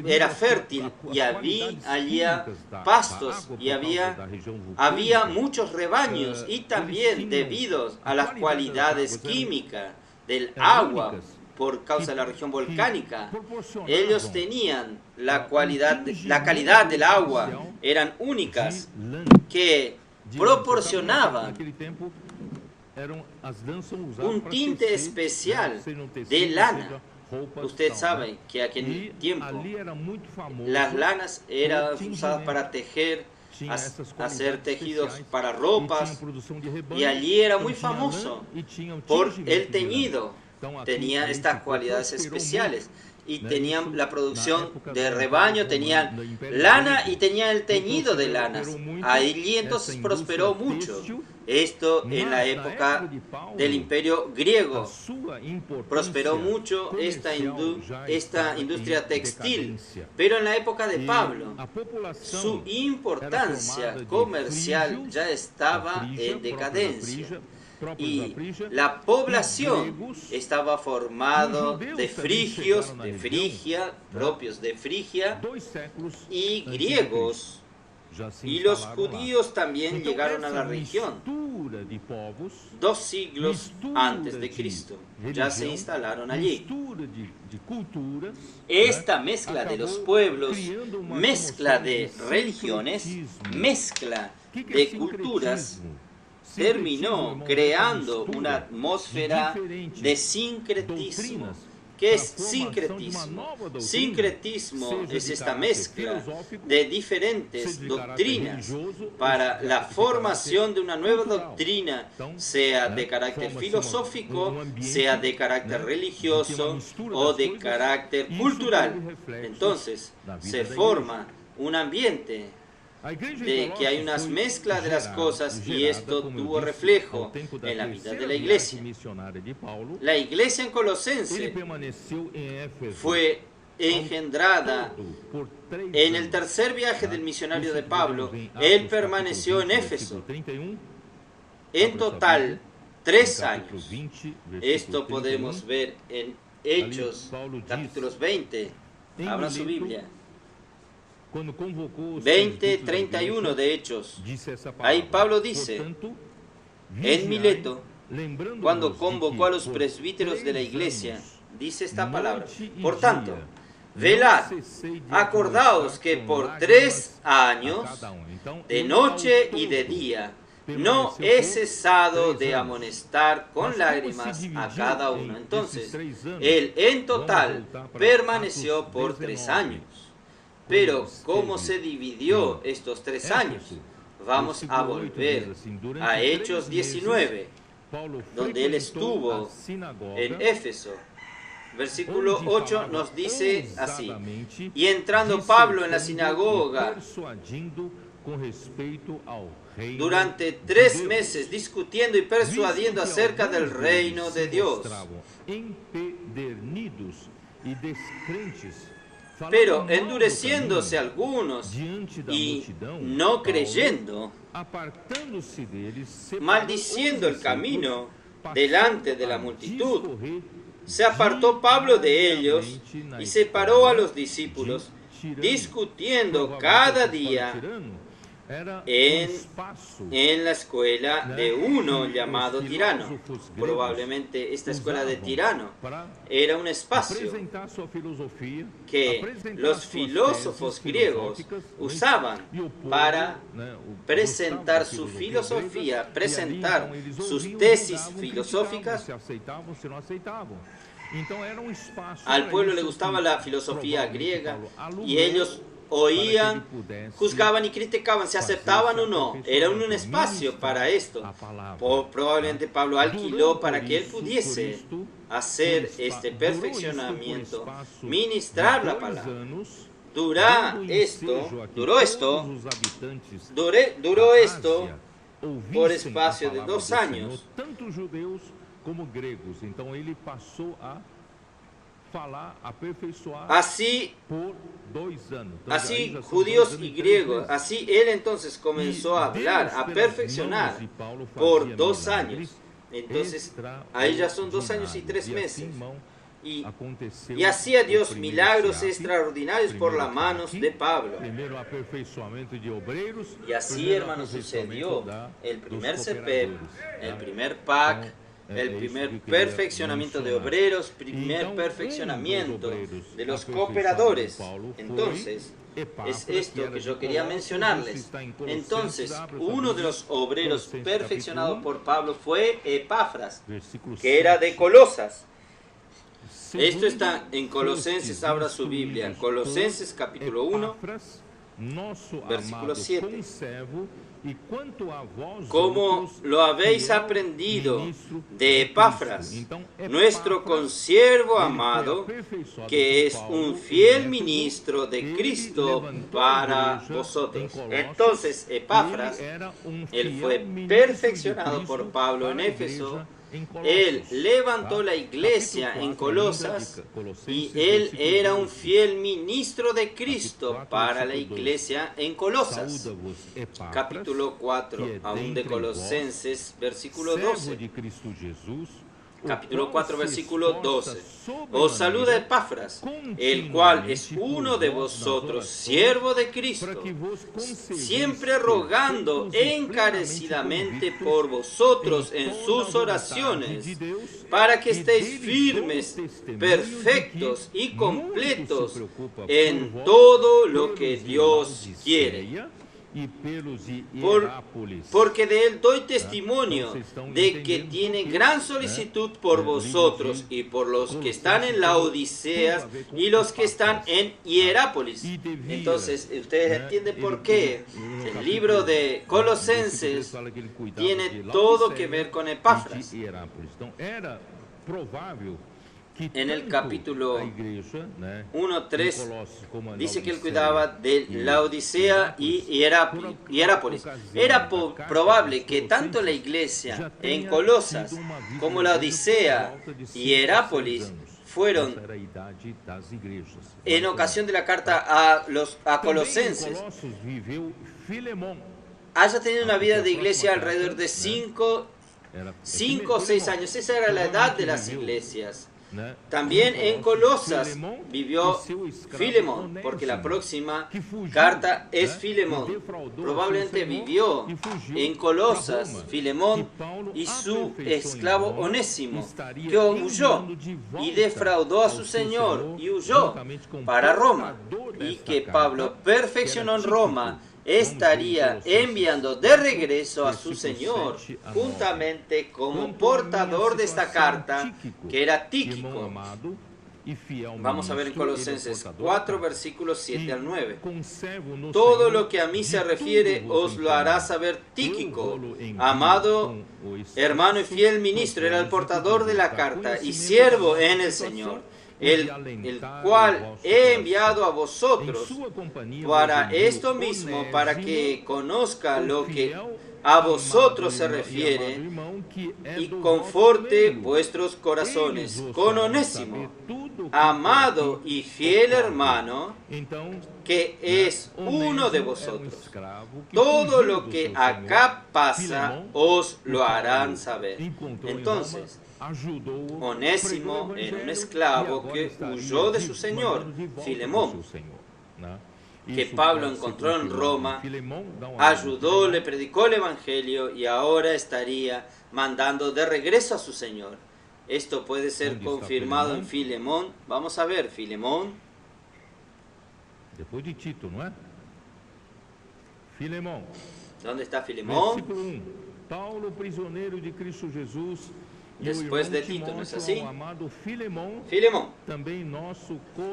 era fértil, y había pastos, y había muchos rebaños, y también debido a las cualidades químicas del agua, por causa de la región volcánica, ellos tenían la calidad del agua, eran únicas, que proporcionaban un tinte especial de lana. Usted sabe que aquel tiempo las lanas eran usadas para tejer hacer tejidos para ropas, y allí era muy famoso por el teñido. Tenía estas cualidades especiales y tenían la producción de rebaño, tenían lana y tenían el teñido de lanas. Allí entonces prosperó mucho. Esto en la época del Imperio griego. Prosperó mucho esta industria textil. Pero en la época de Pablo, su importancia comercial ya estaba en decadencia. Y la población estaba formada de frigios, de Frigia, propios de Frigia, y griegos. Y los judíos también llegaron a la región 2 siglos antes de Cristo. Ya se instalaron allí. Esta mezcla de los pueblos, mezcla de religiones, mezcla de culturas, terminó creando una atmósfera de sincretismo. ¿Qué es sincretismo? Sincretismo es esta mezcla de diferentes doctrinas para la formación de una nueva doctrina, sea de carácter filosófico, sea de carácter religioso o de carácter cultural. Entonces, se forma un ambiente de que hay unas mezclas de las cosas, y esto tuvo reflejo en la vida de la iglesia. La iglesia en Colosense fue engendrada en el tercer viaje del misionario de Pablo. Él permaneció en Éfeso en total 3 años. Esto podemos ver en Hechos capítulos 20. Abra su Biblia. 20:31 de Hechos. Ahí Pablo dice, en Mileto, cuando convocó a los presbíteros de la iglesia, dice esta palabra: por tanto, velad, acordaos que por 3 años, de noche y de día, no he cesado de amonestar con lágrimas a cada uno. Entonces, él en total permaneció por 3 años. Pero, ¿cómo se dividió estos 3 años? Vamos a volver a Hechos 19, donde él estuvo en Éfeso. Versículo 8 nos dice así: y entrando Pablo en la sinagoga, durante 3 meses discutiendo y persuadiendo acerca del reino de Dios. Pero endureciéndose algunos y no creyendo, maldiciendo el camino delante de la multitud, se apartó Pablo de ellos y separó a los discípulos, discutiendo cada día en la escuela de uno llamado Tirano. Probablemente esta escuela de Tirano era un espacio que los filósofos griegos usaban para presentar su filosofía, presentar sus tesis filosóficas. Al pueblo le gustaba la filosofía griega y ellos oían, juzgaban y criticaban, se aceptaban o no. Era un espacio para esto. Probablemente Pablo alquiló para que él pudiese hacer este perfeccionamiento, ministrar la palabra. Duró esto por espacio de 2 años. Tanto judeus como gregos. Então ele passou a falar, aperfeiçoar por 2 anos. Así judíos y griegos, así él entonces comenzó a hablar, a perfeccionar por 2 años. Entonces ahí ya son 2 años y 3 meses. Y hacía Dios milagros extraordinarios por las manos de Pablo. Y así, hermanos, sucedió el primer CEPEP, el primer PAC, el primer perfeccionamiento de obreros, primer perfeccionamiento de los cooperadores. Entonces, es esto que yo quería mencionarles. Entonces, uno de los obreros perfeccionados por Pablo fue Epafras, que era de Colosas. Esto está en Colosenses, abra su Biblia, Colosenses capítulo 1, Versículo 7. Como lo habéis aprendido de Epafras, nuestro consiervo amado, que es un fiel ministro de Cristo para vosotros. Entonces, Epafras, él fue perfeccionado por Pablo en Éfeso. Él levantó la iglesia en Colosas y él era un fiel ministro de Cristo para la iglesia en Colosas. Capítulo 4, aún de Colosenses, versículo 12. Capítulo 4, versículo 12. Os saluda Epafras, el cual es uno de vosotros, siervo de Cristo, siempre rogando encarecidamente por vosotros en sus oraciones, para que estéis firmes, perfectos y completos en todo lo que Dios quiere. Porque de él doy testimonio de que tiene gran solicitud por vosotros y por los que están en Laodicea y los que están en Hierápolis. Entonces, ustedes entienden por qué el libro de Colosenses tiene todo que ver con Epafras. En el capítulo 1:3 dice que él cuidaba de Laodicea y Hierápolis. Era probable que tanto la iglesia en Colosas como Laodicea y Hierápolis fueron, en ocasión de la carta a Colosenses, haya tenido una vida de iglesia alrededor de 5 o 6 años. Esa era la edad de las iglesias. También en Colosas vivió Filemón, porque la próxima carta es Filemón. Probablemente vivió en Colosas Filemón y su esclavo Onésimo, que huyó y defraudó a su señor y huyó para Roma, y que Pablo perfeccionó en Roma. Estaría enviando de regreso a su Señor, juntamente como portador de esta carta, que era Tíquico. Vamos a ver en Colosenses 4, versículos 7 al 9. Todo lo que a mí se refiere os lo hará saber Tíquico, amado hermano y fiel ministro, era el portador de la carta y siervo en el Señor, el cual he enviado a vosotros para esto mismo, para que conozca lo que a vosotros se refiere y conforte vuestros corazones con Onésimo, amado y fiel hermano, que es uno de vosotros. Todo lo que acá pasa os lo harán saber. Entonces, Onésimo era un esclavo que huyó de su señor, Filemón, que Pablo encontró en Roma, ayudó, le predicó el Evangelio y ahora estaría mandando de regreso a su señor. Esto puede ser confirmado en Filemón. Vamos a ver, Filemón. Después de Tito, ¿no es? Filemón. ¿Dónde está Filemón? Versículo 1. Paulo, prisionero de Cristo Jesús. Después de Tito, ¿no es así? Filemón.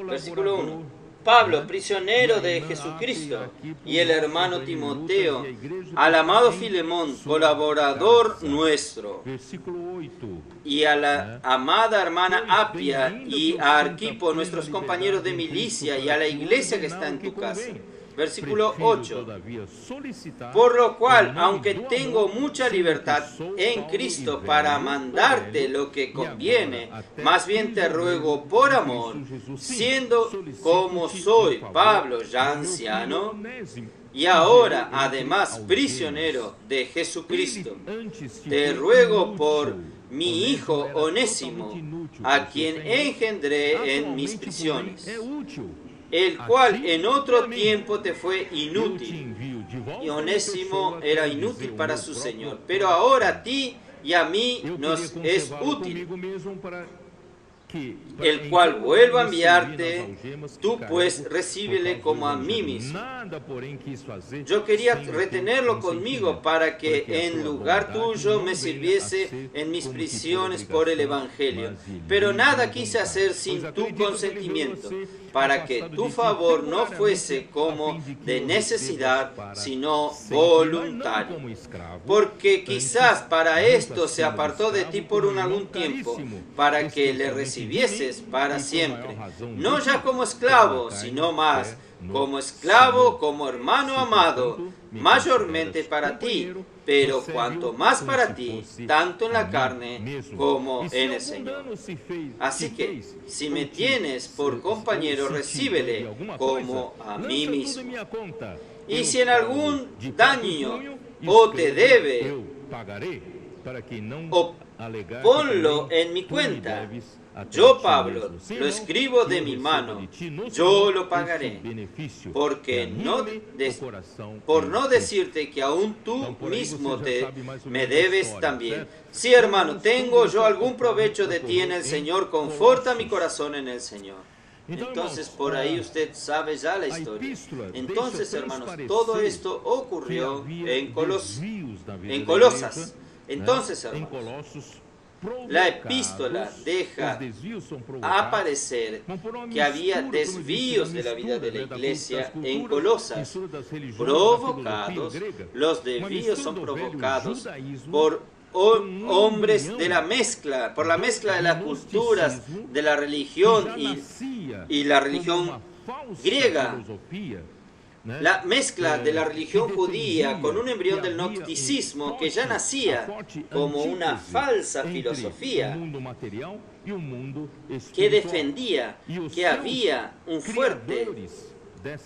Versículo 1. Pablo, prisionero de Jesucristo, y el hermano Timoteo, al amado Filemón, colaborador nuestro, y a la amada hermana Apia, y a Arquipo, nuestros compañeros de milicia, y a la iglesia que está en tu casa. Versículo 8. Por lo cual, aunque tengo mucha libertad en Cristo para mandarte lo que conviene, más bien te ruego por amor, siendo como soy Pablo ya anciano, y ahora además prisionero de Jesucristo, te ruego por mi hijo Onésimo, a quien engendré en mis prisiones, el cual en otro tiempo te fue inútil. Y Onésimo era inútil para su Señor, pero ahora a ti y a mí nos es útil, el cual vuelvo a enviarte, tú pues recíbele como a mí mismo. Yo quería retenerlo conmigo para que en lugar tuyo me sirviese en mis prisiones por el Evangelio, pero nada quise hacer sin tu consentimiento, para que tu favor no fuese como de necesidad, sino voluntario. Porque quizás para esto se apartó de ti por algún tiempo, para que le recibieses para siempre, no ya como esclavo, sino más como esclavo, como hermano amado, mayormente para ti, pero cuanto más para ti, tanto en la carne como en el Señor. Así que, si me tienes por compañero, recíbele como a mí mismo. Y si en algún daño o te debe, o ponlo en mi cuenta. Yo, Pablo, lo escribo de mi mano, yo lo pagaré, porque por no decirte que aún tú mismo me debes también. Sí, hermano, tengo yo algún provecho de ti en el Señor, conforta mi corazón en el Señor. Entonces, por ahí usted sabe ya la historia. Entonces, hermanos, todo esto ocurrió en Colosas. Entonces, hermanos, la epístola deja aparecer que había desvíos de la vida de la iglesia en Colosas, provocados. Los desvíos son provocados por hombres de la mezcla, por la mezcla de las culturas de la religión y la religión griega. La mezcla de la religión judía con un embrión del gnosticismo que ya nacía como una falsa filosofía que defendía que había un fuerte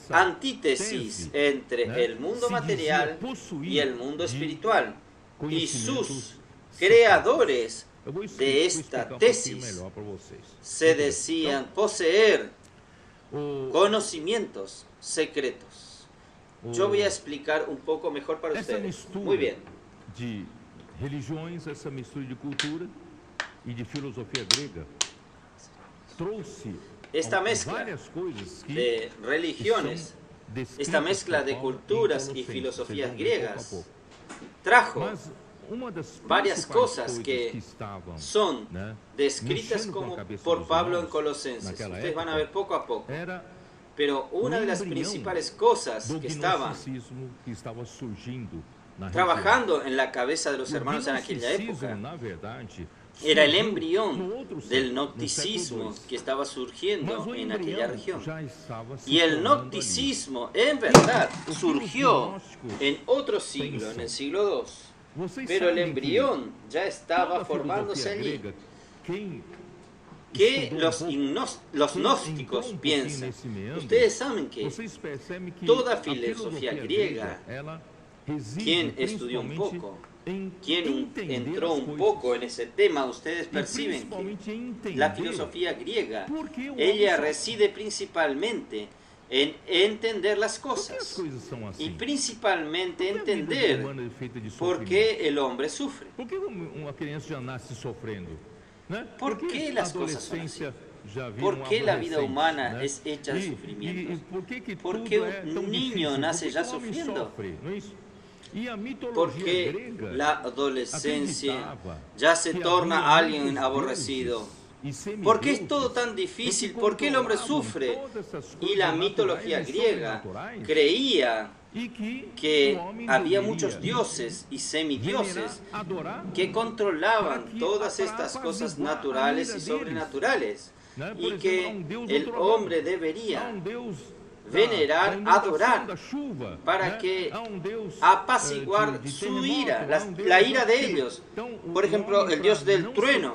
antítesis entre el mundo material y el mundo espiritual. Y sus creadores de esta tesis se decían poseer conocimientos secretos. Yo voy a explicar un poco mejor para ustedes. Muy bien. De religiões, essa mistura de cultura e de filosofia grega trouxe esta mezcla de religiones, esta mezcla de culturas y filosofías griegas trajo varias cosas que son descritas como por Pablo en Colosenses. Ustedes van a ver poco a poco. Pero una de las principales cosas que estaban trabajando en la cabeza de los hermanos en aquella época era el embrión del gnosticismo que estaba surgiendo en aquella región. Y el gnosticismo, en verdad, surgió en otro siglo, en el siglo II. Pero el embrión ya estaba formándose allí. ¿Qué los gnósticos piensan? Ustedes saben que toda filosofía griega, quien estudió un poco, quien entró un poco en ese tema, ustedes perciben que la filosofía griega, ella reside principalmente en entender las cosas y principalmente entender por qué el hombre sufre. ¿Por qué las cosas son así? ¿Por qué la vida humana es hecha de sufrimientos? ¿Por qué un niño nace ya sufriendo? ¿Por qué la adolescencia ya se torna alguien aborrecido? ¿Por qué es todo tan difícil? ¿Por qué el hombre sufre? Y la mitología griega creía que había muchos dioses y semidioses que controlaban todas estas cosas naturales y sobrenaturales, y que el hombre debería venerar, adorar, para que apaciguar su ira, la ira de ellos. Por ejemplo, el dios del trueno,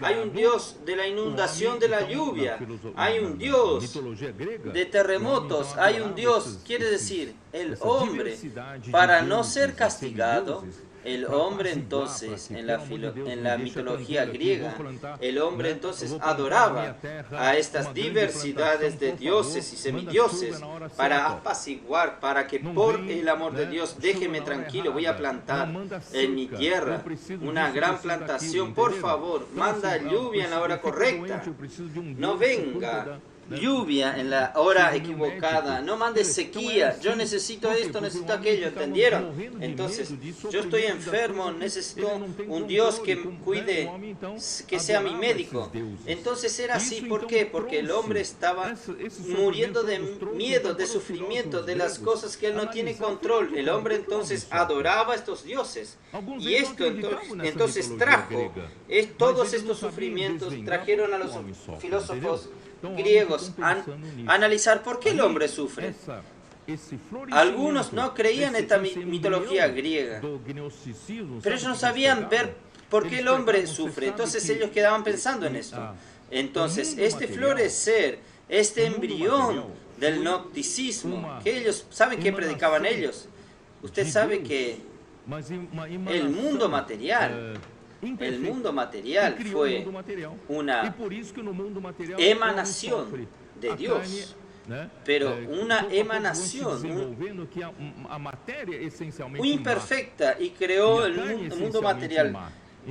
hay un dios de la inundación de la lluvia, hay un dios de terremotos, hay un dios, quiere decir, el hombre, para no ser castigado, el hombre entonces, en la mitología griega, el hombre entonces adoraba a estas diversidades de dioses y semidioses para apaciguar, para que por el amor de Dios, déjeme tranquilo, voy a plantar en mi tierra una gran plantación, por favor, manda lluvia en la hora correcta, no venga lluvia en la hora equivocada, no mandes sequía, yo necesito esto, necesito aquello, ¿entendieron? Entonces, yo estoy enfermo, necesito un Dios que cuide, que sea mi médico. Entonces era así, ¿por qué? Porque el hombre estaba muriendo de miedo, de sufrimiento, de las cosas que él no tiene control. El hombre entonces adoraba a estos dioses. Y esto entonces trajo, todos estos sufrimientos trajeron a los filósofos griegos a analizar por qué el hombre sufre. Algunos no creían en esta mitología griega, pero ellos no sabían ver por qué el hombre sufre. Entonces ellos quedaban pensando en esto. Entonces este florecer, este embrión del gnosticismo, que ellos, ¿saben qué predicaban ellos? Usted sabe que el mundo material fue una emanación de Dios, pero una emanación muy imperfecta, y creó el mundo material.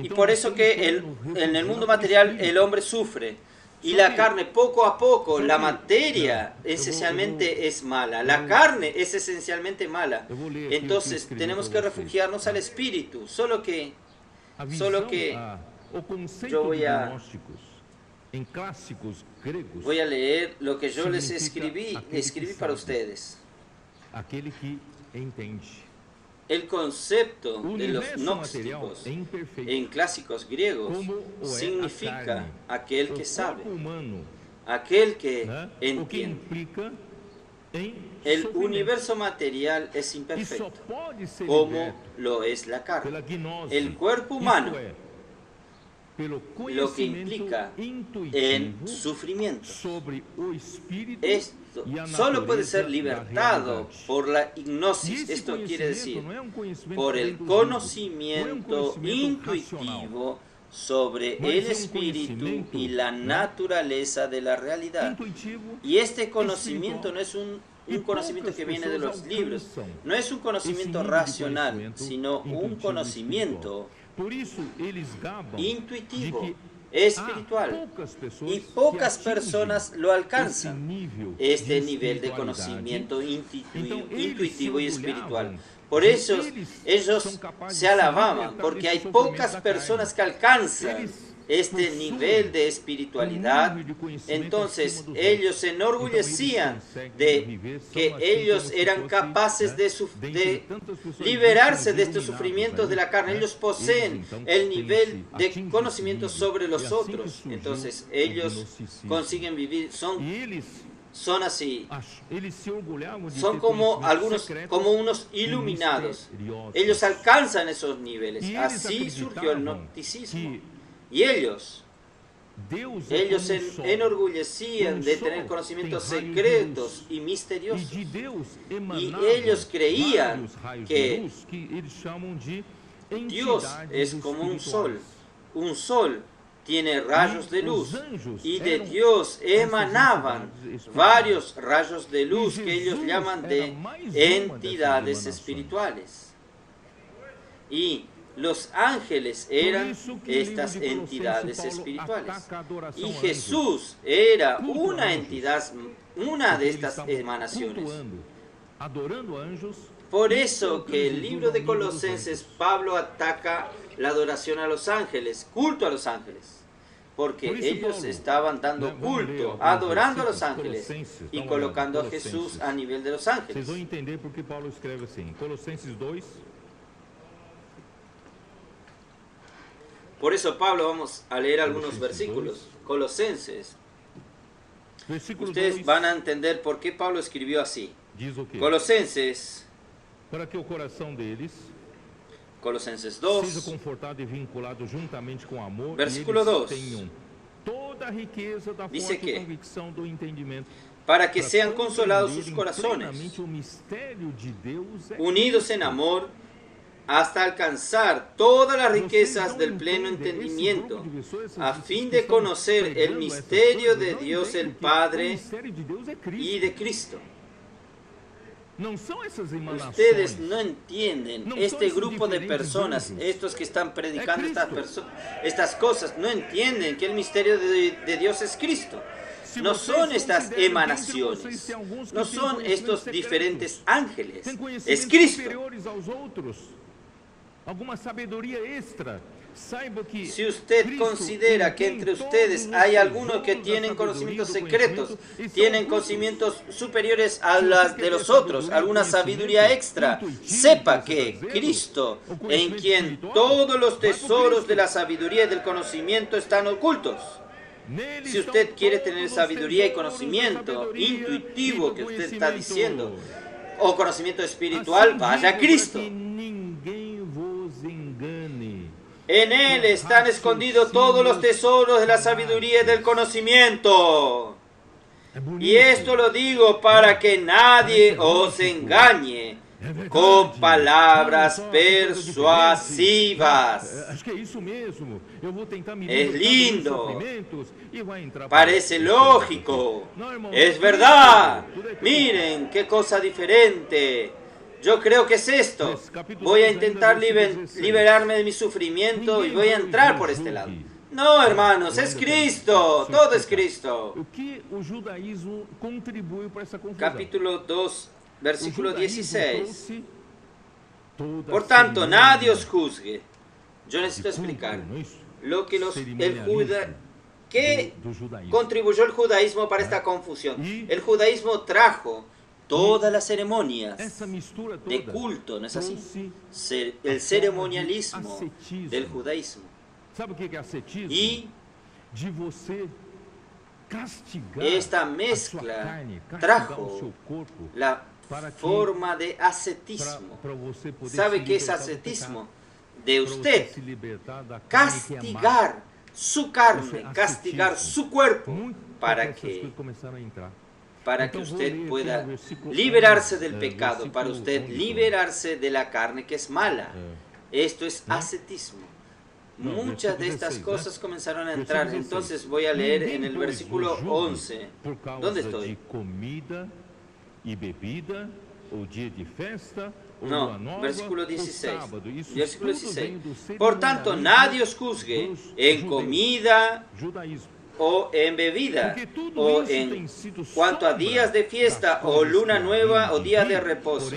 Y por eso que en el mundo material el hombre sufre. Y la carne, poco a poco, la materia esencialmente es mala. La carne es esencialmente mala. Entonces tenemos que refugiarnos al espíritu. Solo que yo voy a leer lo que yo les escribí para ustedes. El concepto de los gnósticos en clásicos griegos significa aquel que sabe, aquel que entiende. El universo material es imperfecto, como lo es la carne. El cuerpo humano, lo que implica en sufrimiento. Esto solo puede ser libertado por la hipnosis. Esto quiere decir, por el conocimiento intuitivo sobre el espíritu y la naturaleza de la realidad. Y este conocimiento no es un conocimiento que viene de los libros, no es un conocimiento racional, sino un conocimiento intuitivo, espiritual, y pocas personas lo alcanzan, este nivel de conocimiento intuitivo y espiritual. Por eso ellos se alababan, porque hay pocas personas que alcanzan este nivel de espiritualidad. Entonces ellos se enorgullecían de que ellos eran capaces de liberarse de estos sufrimientos de la carne. Ellos poseen el nivel de conocimiento sobre los otros. Entonces ellos consiguen vivir, son así, son como unos iluminados. Ellos alcanzan esos niveles. Así surgió el gnosticismo. Y ellos se enorgullecían de tener conocimientos secretos y misteriosos. Y ellos creían que Dios es como un sol. Un sol tiene rayos de luz, y de Dios emanaban varios rayos de luz que ellos llaman de entidades espirituales. Y los ángeles eran estas entidades espirituales. Y Jesús era una entidad, una de estas emanaciones. Por eso que el libro de Colosenses, Pablo ataca la adoración a los ángeles, culto a los ángeles. Porque ellos estaban dando culto, adorando a los ángeles y colocando a Jesús a nivel de los ángeles. Vocês vão entender por que Paulo escreve assim. Colossenses 2. Por eso, Pablo, vamos a leer algunos versículos. Colosenses. Ustedes van a entender por qué Pablo escribió así. Colosenses. Para que o coração deles Colosenses 2. seja confortado e vinculado juntamente com amor, Versículo e eles 2. tenham toda a riqueza da Dice forte que, convicção do entendimento, para que sean consolados sus corazones, plenamente o mistério de Deus unidos en amor, hasta alcanzar todas las riquezas del pleno entendimiento, a fin de conocer el misterio de Dios el Padre y de Cristo. Ustedes no entienden, este grupo de personas, estos que están predicando estas cosas, no entienden que el misterio de Dios es Cristo. no son estas emanaciones, no son estos diferentes ángeles, es Cristo. Si usted considera que entre ustedes hay algunos que tienen conocimientos secretos, tienen conocimientos superiores a las de los otros, alguna sabiduría extra, sepa que Cristo, en quien todos los tesoros de la sabiduría y del conocimiento están ocultos. Si usted quiere tener sabiduría y conocimiento intuitivo que usted está diciendo, o conocimiento espiritual, vaya a Cristo. En Él están escondidos todos los tesoros de la sabiduría y del conocimiento. Y esto lo digo para que nadie os engañe con palabras persuasivas. Es lindo, parece lógico, es verdad. Miren qué cosa diferente. Yo creo que es esto. Voy a intentar liberarme de mi sufrimiento y voy a entrar por este lado. No, hermanos, es Cristo. Todo es Cristo. Capítulo 2, versículo 16. Por tanto, nadie os juzgue. Yo necesito explicar lo que ¿qué contribuyó el judaísmo para esta confusión? El judaísmo trajo todas las ceremonias de culto, ¿no es así? El ceremonialismo del judaísmo. Y esta mezcla trajo la forma de ascetismo. ¿Sabe qué es ascetismo? De usted castigar su carne, castigar su cuerpo, para que usted pueda liberarse del pecado, para usted liberarse de la carne que es mala. Esto es ascetismo. Muchas de estas cosas comenzaron a entrar. Entonces voy a leer en el versículo 11. ¿Dónde estoy? No, versículo 16. Versículo 16. Por tanto, nadie os juzgue en comida o en bebida, o en cuanto a días de fiesta, o luna nueva, o día de reposo.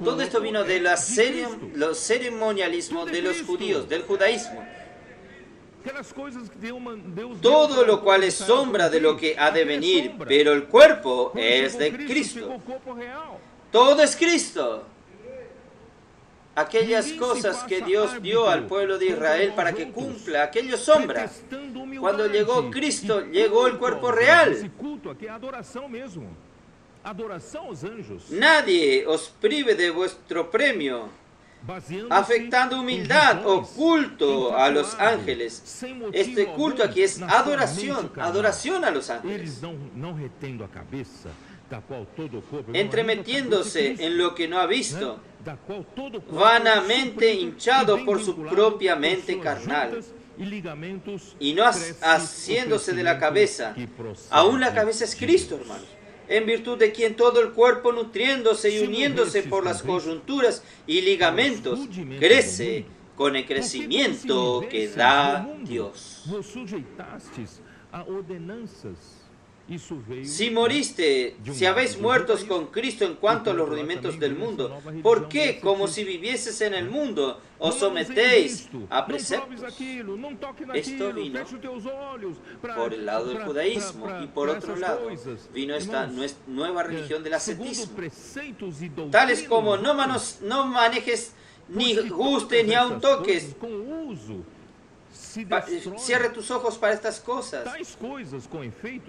Todo esto vino de los ceremonialismos de los judíos, del judaísmo. Todo lo cual es sombra de lo que ha de venir, pero el cuerpo es de Cristo. Todo es Cristo. Aquellas cosas que Dios dio al pueblo de Israel para que cumpla, aquello sombra. Cuando llegó Cristo, llegó el cuerpo real. Nadie os prive de vuestro premio, afectando humildad o culto a los ángeles. Este culto aquí es adoración, adoración a los ángeles. Entremetiéndose en lo que no ha visto, vanamente hinchado por su propia mente carnal, y no haciéndose de la cabeza. Aún la cabeza es Cristo, hermanos, en virtud de quien todo el cuerpo, nutriéndose y uniéndose por las coyunturas y ligamentos, crece con el crecimiento que da Dios. Si moriste, si habéis muertos con Cristo en cuanto a los rudimentos del mundo, ¿por qué, como si vivieses en el mundo, os sometéis a preceptos? Esto vino por el lado del judaísmo, y por otro lado vino esta nueva religión del ascetismo, tales como no manejes, ni gustes, ni aun toques. Cierre tus ojos para estas cosas,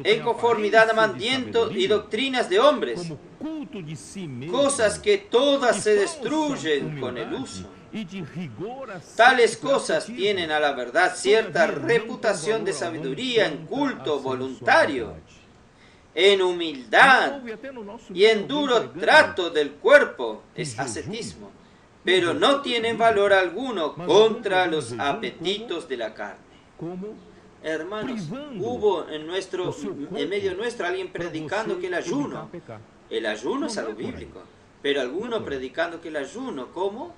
en conformidad a mandamientos y doctrinas de hombres, cosas que todas se destruyen con el uso. Tales cosas tienen a la verdad cierta reputación de sabiduría en culto voluntario, en humildad y en duro trato del cuerpo, es ascetismo, pero no tienen valor alguno contra los apetitos de la carne. Hermanos, hubo en medio nuestro alguien predicando que el ayuno es algo bíblico, pero alguno predicando que el ayuno, ¿cómo?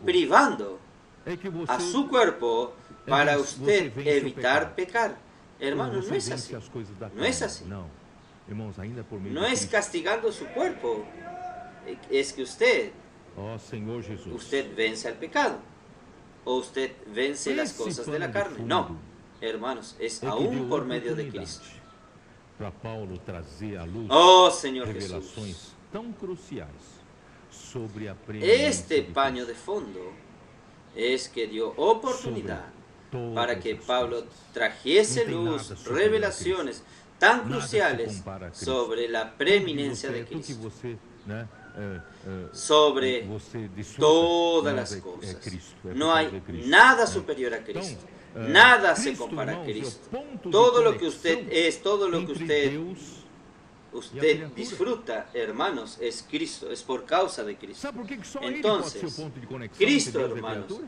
Privando a su cuerpo para usted evitar pecar. Hermanos, no es así. No es así. No es castigando su cuerpo. Es que usted vence al pecado. O usted vence las cosas de la carne. No, hermanos, es aún por medio de Cristo. Oh, Señor Jesús. Este paño de fondo es que dio oportunidad para que Pablo trajese luz, revelaciones tan cruciales sobre la preeminencia de Cristo, sobre todas las cosas. No hay nada superior a Cristo. Nada se compara a Cristo. Todo lo que usted es, todo lo que usted disfruta, hermanos, es Cristo, es por causa de Cristo. Entonces, Cristo, hermanos,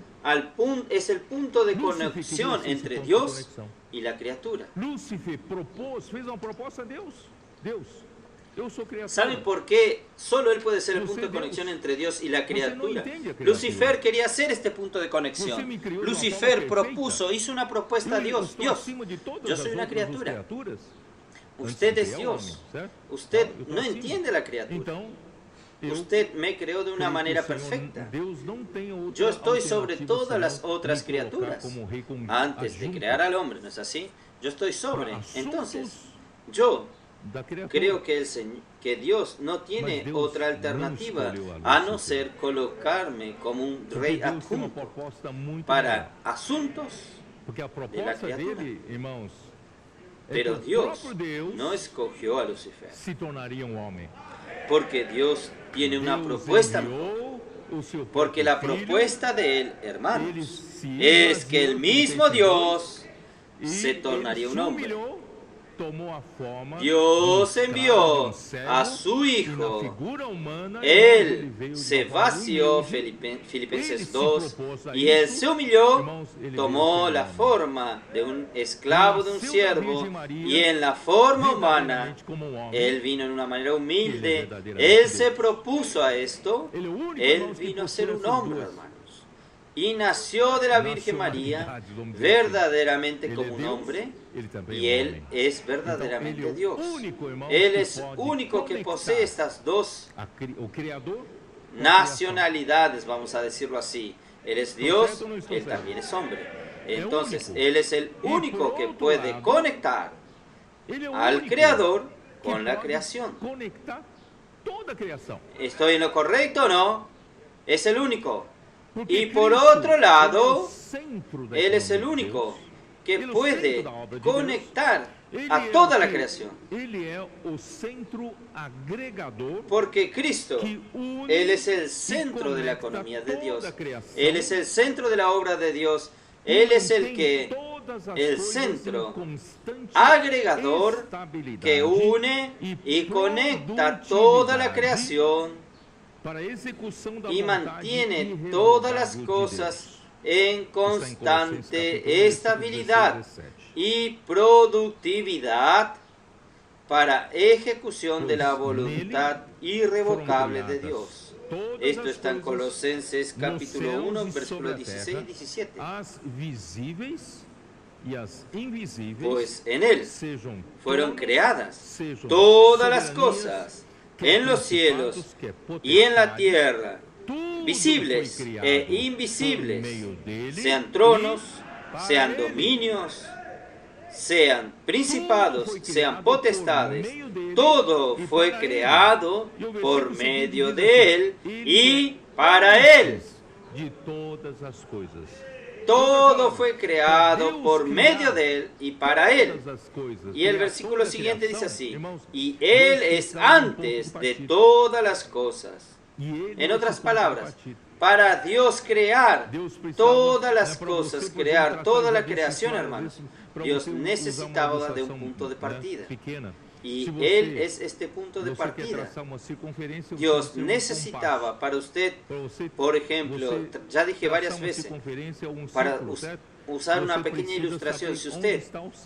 es el punto de conexión entre Dios y la criatura. ¿Saben por qué solo Él puede ser el punto de conexión entre Dios y la criatura? Lucifer quería hacer este punto de conexión. Lucifer propuso, hizo una propuesta a Dios. Dios, yo soy una criatura. Usted es Dios. Usted no entiende la criatura. Usted me creó de una manera perfecta. Yo estoy sobre todas las otras criaturas. Antes de crear al hombre, ¿no es así? Yo estoy sobre. Entonces, yo creo que Dios no tiene otra alternativa a no ser colocarme como un rey adjunto para asuntos de la criatura. Pero Dios no escogió a Lucifer, porque Dios tiene una propuesta mejor. Porque la propuesta de Él, hermanos, es que el mismo Dios se tornaría un hombre. Dios envió a su Hijo. Él se vació, Filipenses 2, y Él se humilló, tomó la forma de un esclavo, de un siervo, y en la forma humana, Él vino en una manera humilde. Él se propuso a esto. Él vino a ser un hombre, hermanos. Y nació de la Virgen María verdaderamente como un hombre, y Él es verdaderamente Dios. Él es único que posee estas dos nacionalidades, vamos a decirlo así. Él es Dios, Él también es hombre. Entonces, Él es el único que puede conectar al Creador con la creación. ¿Estoy en lo correcto o no? Es el único. Y por otro lado, Él es el único que puede conectar a toda la creación. Porque Cristo, Él es el centro de la economía de Dios. Él es el centro de la obra de Dios. Él es el centro agregador que une y conecta toda la creación y mantiene todas las cosas en constante estabilidad y productividad para ejecución de la voluntad irrevocable de Dios. Esto está en Colosenses capítulo 1, versículos 16 y 17. Pues en Él fueron creadas todas las cosas, en los cielos y en la tierra, visibles e invisibles, sean tronos, sean dominios, sean principados, sean potestades. Todo fue creado por medio de Él y para Él. Todo fue creado por medio de Él y para Él. Y el versículo siguiente dice así: y Él es antes de todas las cosas. En otras palabras, para Dios crear todas las cosas, crear toda la creación, hermanos, Dios necesitaba de un punto de partida. Y Él es este punto de partida. Dios necesitaba para usted, por ejemplo, ya dije varias veces, para usar una pequeña ilustración. Si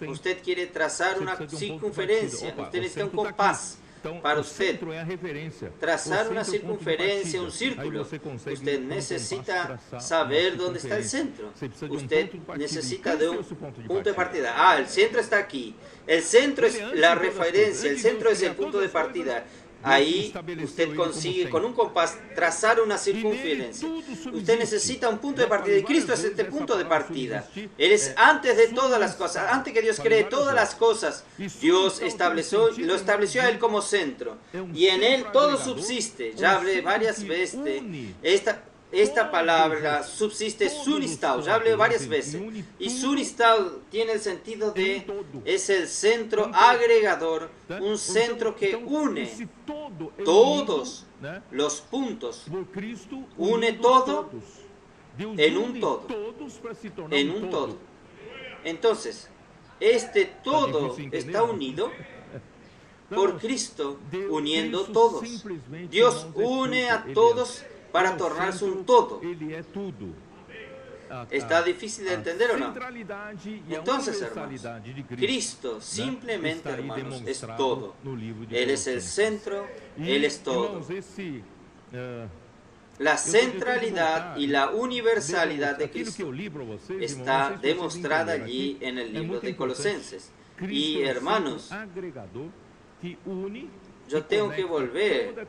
usted quiere trazar una circunferencia, usted necesita un compás. para usted trazar una circunferencia, un círculo. Usted necesita saber dónde está el centro. Usted necesita de un punto de partida. Ah, el centro está aquí. El centro es la referencia, el centro es el punto de partida. Ahí usted consigue con un compás trazar una circunferencia. Usted necesita un punto de partida y Cristo es este punto de partida. Él es antes de todas las cosas. Antes que Dios cree todas las cosas, Dios lo estableció a Él como centro. Y en Él todo subsiste. Ya hablé varias veces de esta palabra subsiste, sunistau, ya hablé varias veces. Y sunistau tiene el sentido de, es el centro agregador, un centro que une todos los puntos, une todo en un todo, en un todo. Entonces, este todo está unido por Cristo, uniendo todos. Dios une a todos para tornarse un todo. ¿Está difícil de entender o no? Entonces, hermanos, Cristo simplemente, hermanos, es todo. Él es el centro, Él es todo. La centralidad y la universalidad de Cristo está demostrada allí en el libro de Colosenses. Y, hermanos, yo tengo que volver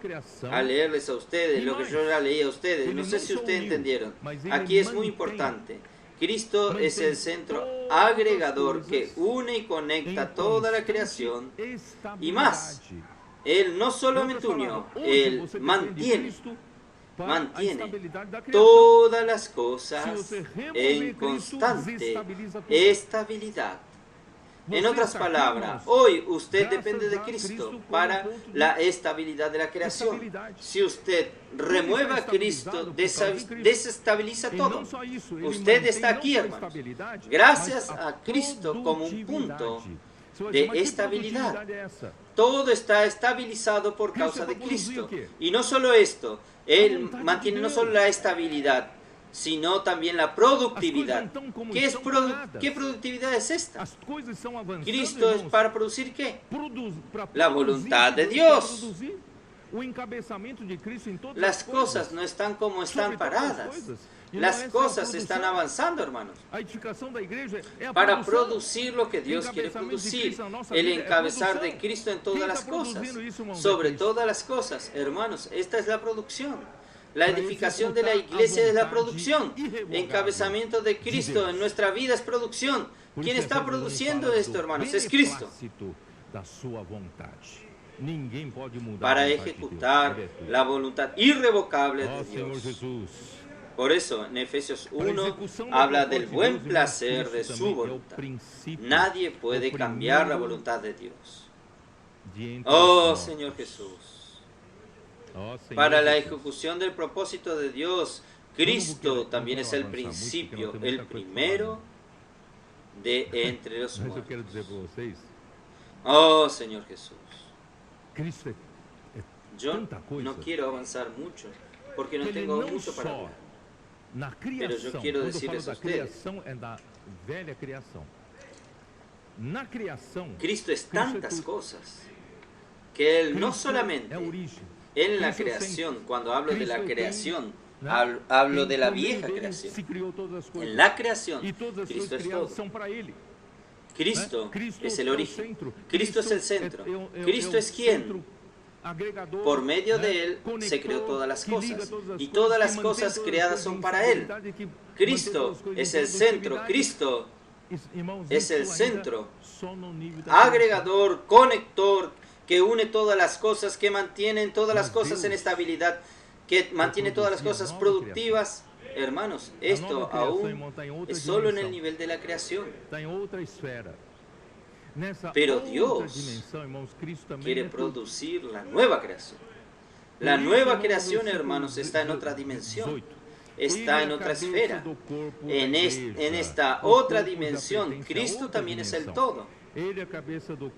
a leerles a ustedes lo que yo ya leí a ustedes. No sé si ustedes entendieron. Aquí es muy importante. Cristo es el centro agregador que une y conecta toda la creación y más. Él no solamente unió, Él mantiene todas las cosas en constante estabilidad. En otras palabras, hoy usted depende de Cristo para la estabilidad de la creación. Si usted remueve a Cristo, desestabiliza todo. Usted está aquí, hermanos, gracias a Cristo como un punto de estabilidad. Todo está estabilizado por causa de Cristo. Y no solo esto, Él mantiene no solo la estabilidad, sino también la productividad. ¿Qué productividad es esta? Cristo es para producir ¿qué? La voluntad de Dios. Las cosas no están como están paradas. Las cosas están avanzando, hermanos, para producir lo que Dios quiere producir. El encabezar de Cristo en todas las cosas, sobre todas las cosas. Hermanos, esta es la producción. La edificación de la iglesia es la producción. Encabezamiento de Cristo en nuestra vida es producción. ¿Quién está produciendo esto, hermanos? Es Cristo. Para ejecutar la voluntad irrevocable de Dios. Por eso, en Efesios 1 habla del buen placer de su voluntad. Nadie puede cambiar la voluntad de Dios. Oh, Señor Jesús. Para la ejecución del propósito de Dios, Cristo también es el principio, el primero de entre los muertos. Oh, Señor Jesús. Yo no quiero avanzar mucho, porque no tengo mucho para hablar. Pero yo quiero decirles a ustedes, Cristo es tantas cosas, que Él no solamente en la creación, cuando hablo de la creación, hablo de la vieja creación. En la creación, Cristo es todo. Cristo es el origen. Cristo es el centro. Cristo es quien, por medio de Él, se creó todas las cosas. Y todas las cosas creadas son para Él. Cristo es el centro. Cristo es el centro, agregador, conector, que une todas las cosas, que mantiene todas las cosas en estabilidad, que mantiene todas las cosas productivas. Hermanos, esto aún es solo en el nivel de la creación. Pero Dios quiere producir la nueva creación. La nueva creación, hermanos, está en otra dimensión. Está en otra esfera. En esta otra dimensión, Cristo también es el todo.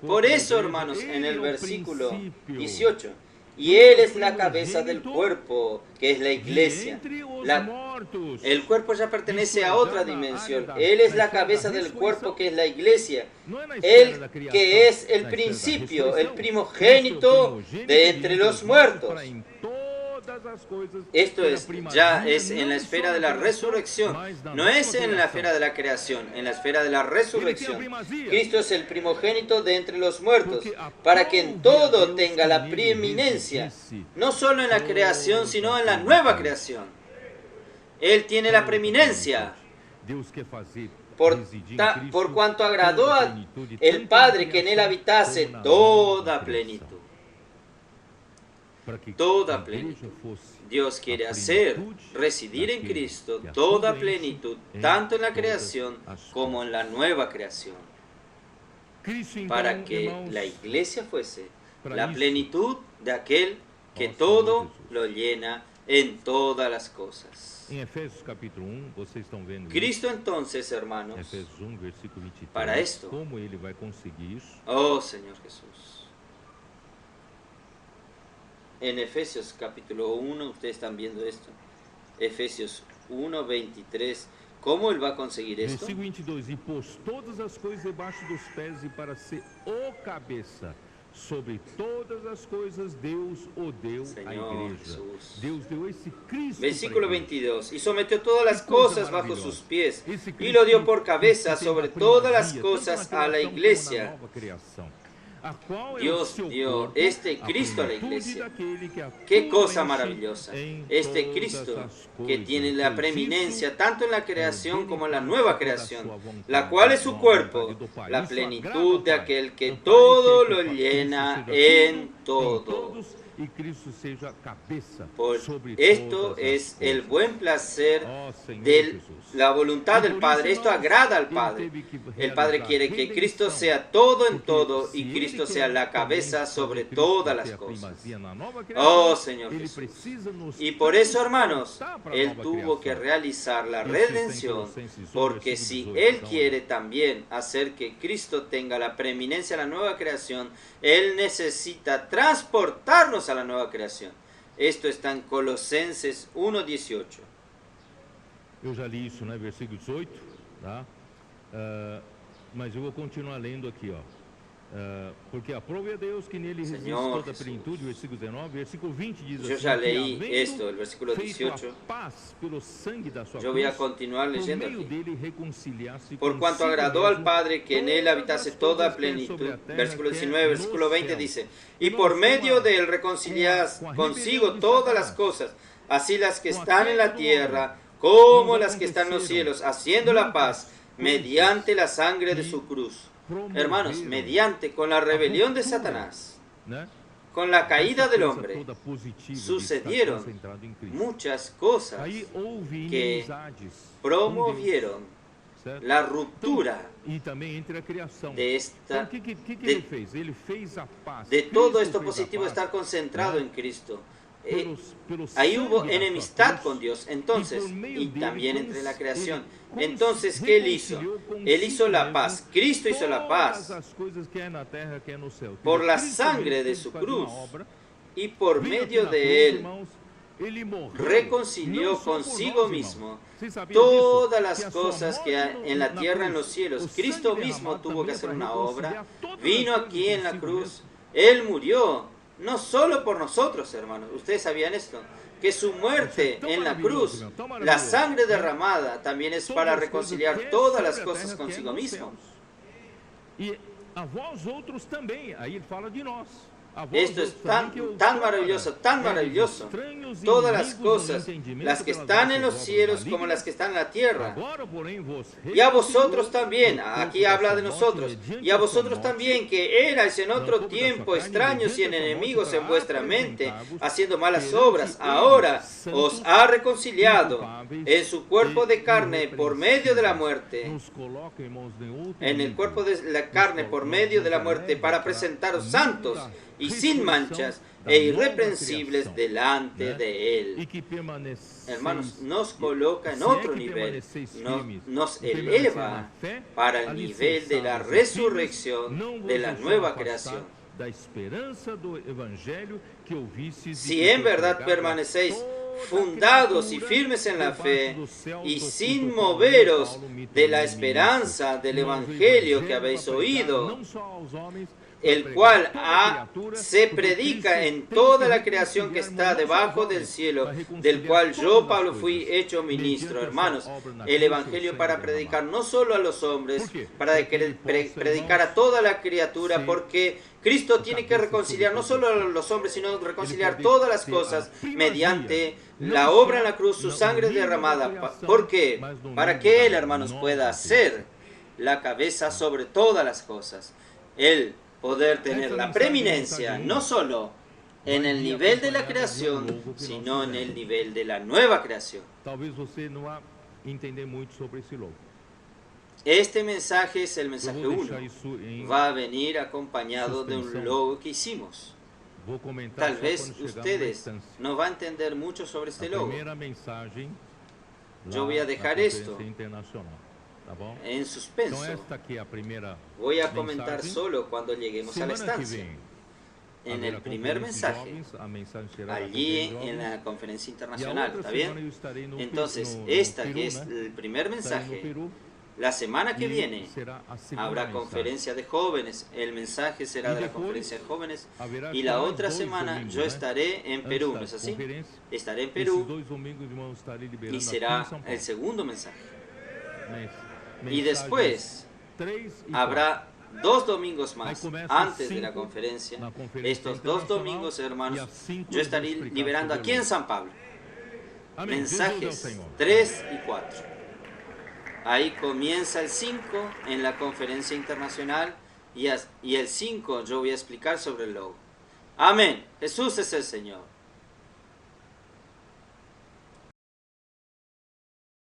Por eso, hermanos, en el versículo 18, Y Él es la cabeza del cuerpo, que es la iglesia. El cuerpo ya pertenece a otra dimensión. Él es la cabeza del cuerpo, que es la iglesia. Él que es el principio, el primogénito de entre los muertos. Esto ya es en la esfera de la resurrección, no es en la esfera de la creación, en la esfera de la resurrección. Cristo es el primogénito de entre los muertos, para que en todo tenga la preeminencia, no solo en la creación, sino en la nueva creación. Él tiene la preeminencia. Por cuanto agradó al Padre que en Él habitase toda plenitud. Toda plenitud. Dios quiere hacer residir en Cristo toda plenitud, tanto en la creación como en la nueva creación, para que la iglesia fuese la plenitud de aquel que todo lo llena en todas las cosas. Cristo entonces, hermanos, para esto, oh Señor Jesús, en Efesios capítulo 1, ustedes están viendo esto, Efesios 1, 23, ¿cómo Él va a conseguir esto? Versículo 22, e pôs todas as coisas debaixo dos pés, e para ser o cabeça sobre todas as coisas, Deus o deu à igreja. Deus deu esse Cristo. Versículo 22, y sometió todas las cosas bajo sus pies, y lo dio por cabeza sobre todas las cosas a la iglesia. Dios dio este Cristo a la iglesia. Qué cosa maravillosa. Este Cristo que tiene la preeminencia tanto en la creación como en la nueva creación, la cual es su cuerpo, la plenitud de aquel que todo lo llena en todo. Por esto es el buen placer de la voluntad del Padre. Esto agrada al Padre. El Padre quiere que Cristo sea todo en todo y Cristo sea la cabeza sobre todas las cosas. Oh Señor Jesús. Y por eso, hermanos, Él tuvo que realizar la redención, porque si Él quiere también hacer que Cristo tenga la preeminencia en la nueva creación, Él necesita transportarnos a la nueva creación. Esto está en Colosenses 1:18. Eu já li isso, né? Versículo 18, tá? Mas eu vou continuar lendo aqui, ó. Porque aprove a Deus que nele resiste toda a plenitude, versículo 19, versículo 20 diz assim: yo ya leí esto, el versículo 18. Yo voy a continuar leyendo aquí. Por cuanto agradó al Padre que en él habitase toda plenitud. Versículo 19, versículo 20 dice: y por medio de él reconciliar consigo todas las cosas, así las que están en la tierra como las que están en los cielos, haciendo la paz mediante la sangre de su cruz. Hermanos, mediante, con la rebelión de Satanás, con la caída del hombre, sucedieron muchas cosas que promovieron la ruptura de todo esto positivo, estar concentrado en Cristo. Ahí hubo enemistad con Dios, entonces, y también entre la creación. Entonces, ¿qué Él hizo? Él hizo la paz. Cristo hizo la paz por la sangre de su cruz, y por medio de Él reconcilió consigo mismo todas las cosas que hay en la tierra y en los cielos. Cristo mismo tuvo que hacer una obra, vino aquí en la cruz, Él murió. No solo por nosotros, hermanos. ¿Ustedes sabían esto? Que su muerte en la cruz, la sangre derramada, también es para reconciliar todas las cosas consigo mismo. Y a vosotros también. Ahí él fala de nós. Esto es tan maravilloso, tan maravilloso. Todas las cosas, las que están en los cielos como las que están en la tierra. Y a vosotros también, aquí habla de nosotros, y a vosotros también, que erais en otro tiempo extraños y enemigos en vuestra mente, haciendo malas obras, ahora os ha reconciliado en su cuerpo de carne por medio de la muerte, en el cuerpo de la carne por medio de la muerte, para presentaros santos y sin manchas e irreprensibles delante de Él. Hermanos, nos coloca en otro nivel, nos eleva para el nivel de la resurrección de la nueva creación. Si en verdad permanecéis fundados y firmes en la fe, y sin moveros de la esperanza del Evangelio que habéis oído, el cual se predica en toda la creación que está debajo del cielo, del cual yo, Pablo, fui hecho ministro. Hermanos, el Evangelio para predicar no solo a los hombres, para predicar a toda la criatura, porque Cristo tiene que reconciliar no solo a los hombres, sino reconciliar todas las cosas mediante la obra en la cruz, su sangre derramada. ¿Por qué? Para que Él, hermanos, pueda ser la cabeza sobre todas las cosas. Él poder tener la preeminencia no solo en el nivel de la creación, sino en el nivel de la nueva creación. Este mensaje es el mensaje 1. Va a venir acompañado de un logo que hicimos. Tal vez ustedes no van a entender mucho sobre este logo. Yo voy a dejar esto en suspenso. Voy a comentar solo cuando lleguemos a la estancia. En el primer mensaje, allí en la conferencia internacional, ¿está bien? Entonces, esta que es el primer mensaje, la semana que viene habrá conferencia de jóvenes, el mensaje será de la conferencia de jóvenes, y la otra semana yo estaré en Perú, ¿no es así? Estaré en Perú y será el segundo mensaje. Y después habrá 2 domingos más antes de la conferencia. Estos 2 domingos, hermanos, yo estaré liberando aquí en San Pablo mensajes 3 y 4. Ahí comienza el 5 en la conferencia internacional y el 5 yo voy a explicar sobre el logo. Amén. Jesús es el Señor.